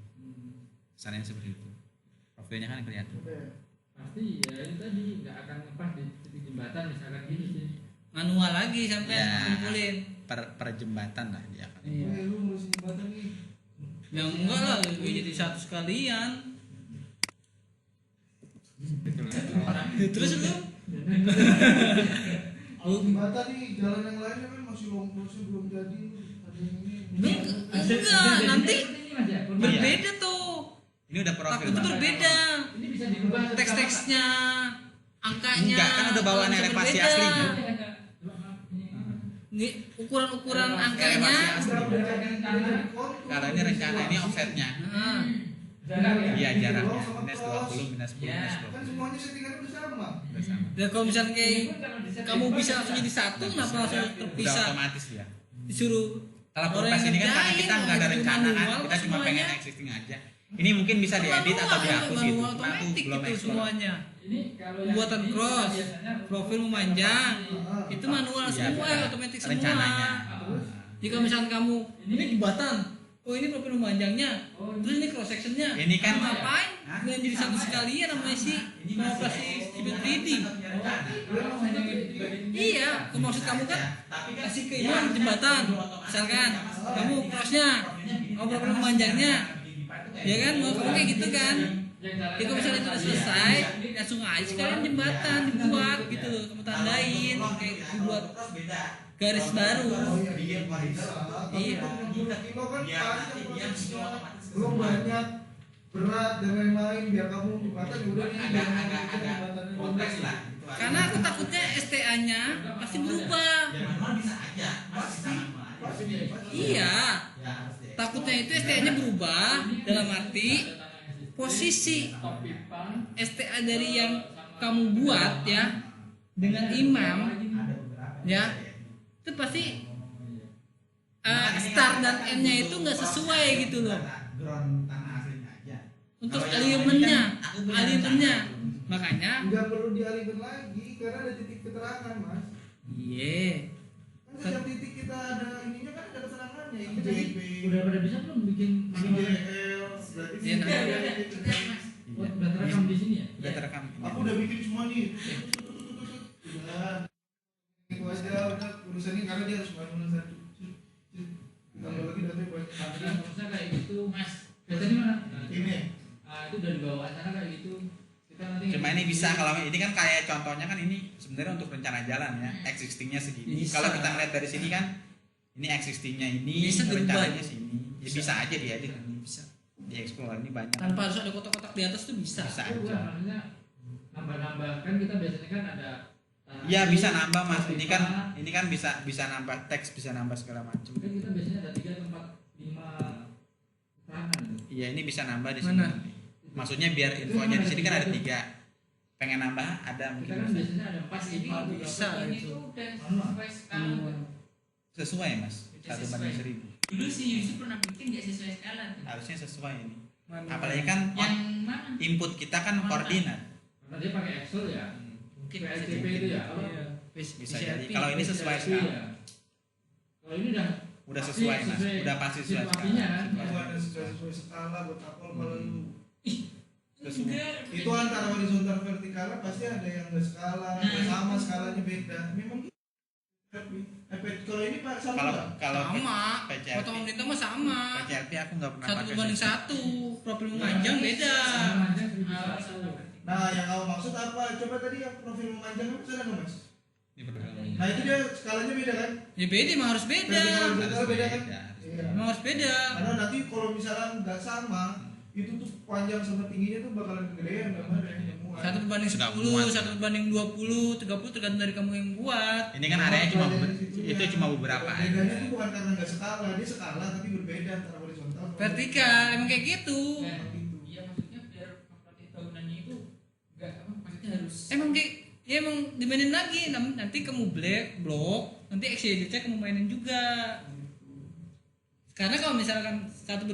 Kesannya seperti itu. Profilnya kan kelihatan. Pasti ya itu tadi nggak akan lepas di titik jembatan misalkan gitu sih. Manual lagi sampai Ya. kumpulin. Per jembatan lah dia kan. Lu ngurusin jembatan nih. Yang enggak lah, jadi satu sekalian. Terus lu Kalau jembatan nih jalan yang lainnya kan masih longkrosnya belum jadi. Ada yang ini. enggak, nanti Ini Mas ya, berbeda tuh. Ini udah profil. Takutnya Bang. berbeda. Ini bisa dirubah Teks-teksnya, angkanya. Enggak, kan udah bawaan bisa elevasi berbeda. aslinya. Ini ukuran-ukuran Elevasi angkanya. asli. Kalau ini rencana ini offsetnya. Nah, Iya jaraknya minus 20 minus 10 minus Kan 20. semuanya settingannya udah sama. Udah sama. dan kalau misalnya kayak kamu bisa langsung jadi satu, kenapa langsung Udah terpisah? otomatis ya. Disuruh Kalau orang podcast yang ini kan karena ngerjain, kita nggak ada orang yang rencana kan, manual kita cuma pengen semuanya. existing aja. Ini mungkin bisa diedit atau dihapus gitu. manual Nah, aku otomatis belum gitu explore. semuanya. Ini kalau yang Buatan ini cross, biasanya profil memanjang, itu manual Iya, semua, benar. otomatis semua. Rencananya. Jika misalnya kamu ini jembatan, oh ini profil memanjangnya, terus ini cross sectionnya, Ini kan ngapain? Hah? Nggak jadi satu sekalian namanya sih mau operasi civil 3D. Iya, maksud kamu kan kasih ke ini jembatan, misalkan kamu crossnya, kamu profil memanjangnya, ya kan? Mau kamu kayak gitu kan? Jadi kalau misalnya itu udah selesai, langsung aja sekalian jembatan dibuat gitu loh, kamu tandain, kayak dibuat garis baru. Iya. Kilo kan pasti prosesnya belum banyak berat dan lain-lain biar kamu jembatan ya udah nih agak kompleks lah. Karena aku takutnya STA-nya pasti berubah. Iya. Takutnya itu STA-nya berubah dalam arti posisi STA dari yang kamu buat ya dengan imam ya itu pasti start dan end-nya itu nggak sesuai gitu loh untuk alimennya makanya nggak perlu dialihkan lagi karena ada titik keterangan mas. iya Kan setiap titik kita ada ininya kan ada keterangannya IJP, udah pada bisa belum bikin manual? IJL, berarti Iya, titik nah. ada titik. Udah terekam di sini ya? Udah terekam. Aku udah bikin semua nih. Udah. Itu aja udah urusannya karena dia harus manual satu. Tambah lagi datanya banyak. Tapi maksudnya kayak gitu Mas. Biasanya mana? Ini. Itu udah dibawa acara kayak gitu. Kita nanti Cuma ini bisa kalau ini kan kayak contohnya kan ini sebenarnya untuk rencana jalan ya, existingnya segini. Bisa. Kalau kita ngeliat dari sini kan ini existingnya ini, Bisa rencananya dirubah. sini. Ya bisa aja diedit ini. bisa Dieksplor ini banyak. tanpa harus ada kotak-kotak di atas tuh bisa. Bisa itu aja. bukan maksudnya nambah-nambah kan kita biasanya kan ada Iya bisa nambah mas. Ini kan bisa nambah teks, bisa nambah segala macam. kan kita biasanya ada 3 tempat 5 keterangan gitu. Iya ini bisa nambah di sini. Mana? Maksudnya biar infonya di sini kan ada 3. Pengen nambah ada Kita mungkin kan bisa. biasanya ada 4 Pas ini bisa ini itu. tuh udah Manual. sesuai skala. Sesuai mas. Udah 1 banding sesuai. 1000. Dulu si Yusuf pernah bikin nggak sesuai skala tuh. Harusnya sesuai ini. Mana? Apalagi kan Yang mana? input kita kan koordinat. Karena dia pakai Excel ya. Mungkin PLTP itu ya. Apa? Iya. Bisa jadi. PCLP. Kalau ini sesuai PLTP skala. ya. Kalau ini udah Udah sesuai mas. Udah pasti sesuai situasinya kan. skala. Itu ada sesuai skala buat apa kalau lu. Sesuai. Itu antara horizontal vertikal pasti ada yang nggak skala, nggak sama skalanya beda. Memang gitu. Kalau ini pak sama Kalau nggak? kalau Sama. PCLP Potongan pemerintah mah sama. PCLP aku nggak pernah Satu pakai. banding sih. satu. Profil memanjang beda. Sama aja Harus 1001. Nah yang kamu maksud apa? Coba tadi yang profil memanjang itu sana mas. Ini berbeda. Nah itu dia skalanya beda kan? Ya beda, emang harus beda. Vertikal horizontal beda kan? Beda. Iya. Emang harus beda. Karena nanti kalau misalnya nggak sama, itu tuh panjang sama tingginya tuh bakalan kegedean gambarnya muat. 1:10, 1:20, 30 tergantung dari kamu yang buat. Ini kan areanya cuma Situnya. itu cuma beberapa Bedanya aja. tuh bukan karena nggak skala, dia skala tapi berbeda antara horizontal sama Vertikal emang kayak gitu. Emang gitu. Iya maksudnya biar pelatih tahunannya itu enggak apa maksudnya harus Emang kayak ya emang dimainin lagi nanti kamu blok nanti XYZ kamu mainin juga. Karena kalau misalkan 1:1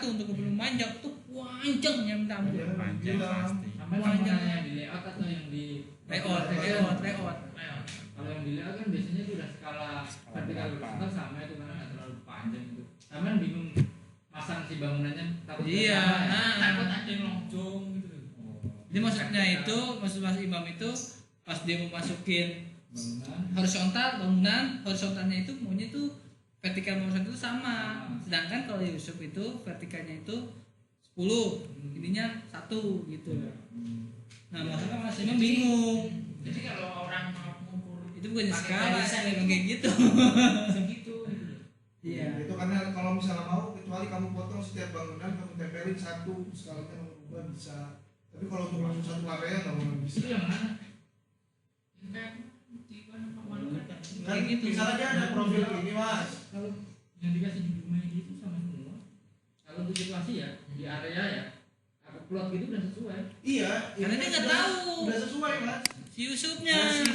untuk belum manjang tuh panjangnya minta ampun. Panjang Gila. pasti. Sama yang di layout atau yang di Layout. Kalau yang di layout kan biasanya itu udah skala vertikal horizontal sama itu karena nggak terlalu panjang itu. Sama kan bingung masang si bangunannya takut Iya, nggak sama ya. nah. takut ada yang lonjong gitu. Jadi maksudnya itu maksud Mas Imam itu pas dia mau masukin Bangunan horizontalnya itu maunya itu vertikal sama horizontal itu sama. Sedangkan kalau Yusuf itu vertikalnya itu 10, ininya 1 gitu. Nah, maksudnya Mas Imam bingung. Jadi kalau orang mau mengukur Itu bukan pakai skala, barisan emang kayak gitu. segitu gitu. Iya. Itu karena kalau misalnya mau kecuali kamu potong setiap bangunan kamu tempelin satu skalanya kamu ubah bisa. Tapi kalau untuk langsung satu area nggak mau bisa. itu yang mana? Yang kayak di mana pemalukan kan. Kan gitu. misalnya dia ada profil ini mas. Kalau yang dikasih di rumah itu sama semua. Kalau untuk situasi ya di area ya aku plot gitu udah sesuai. Iya. Karena dia nggak tahu. Udah sesuai mas. Si Yusufnya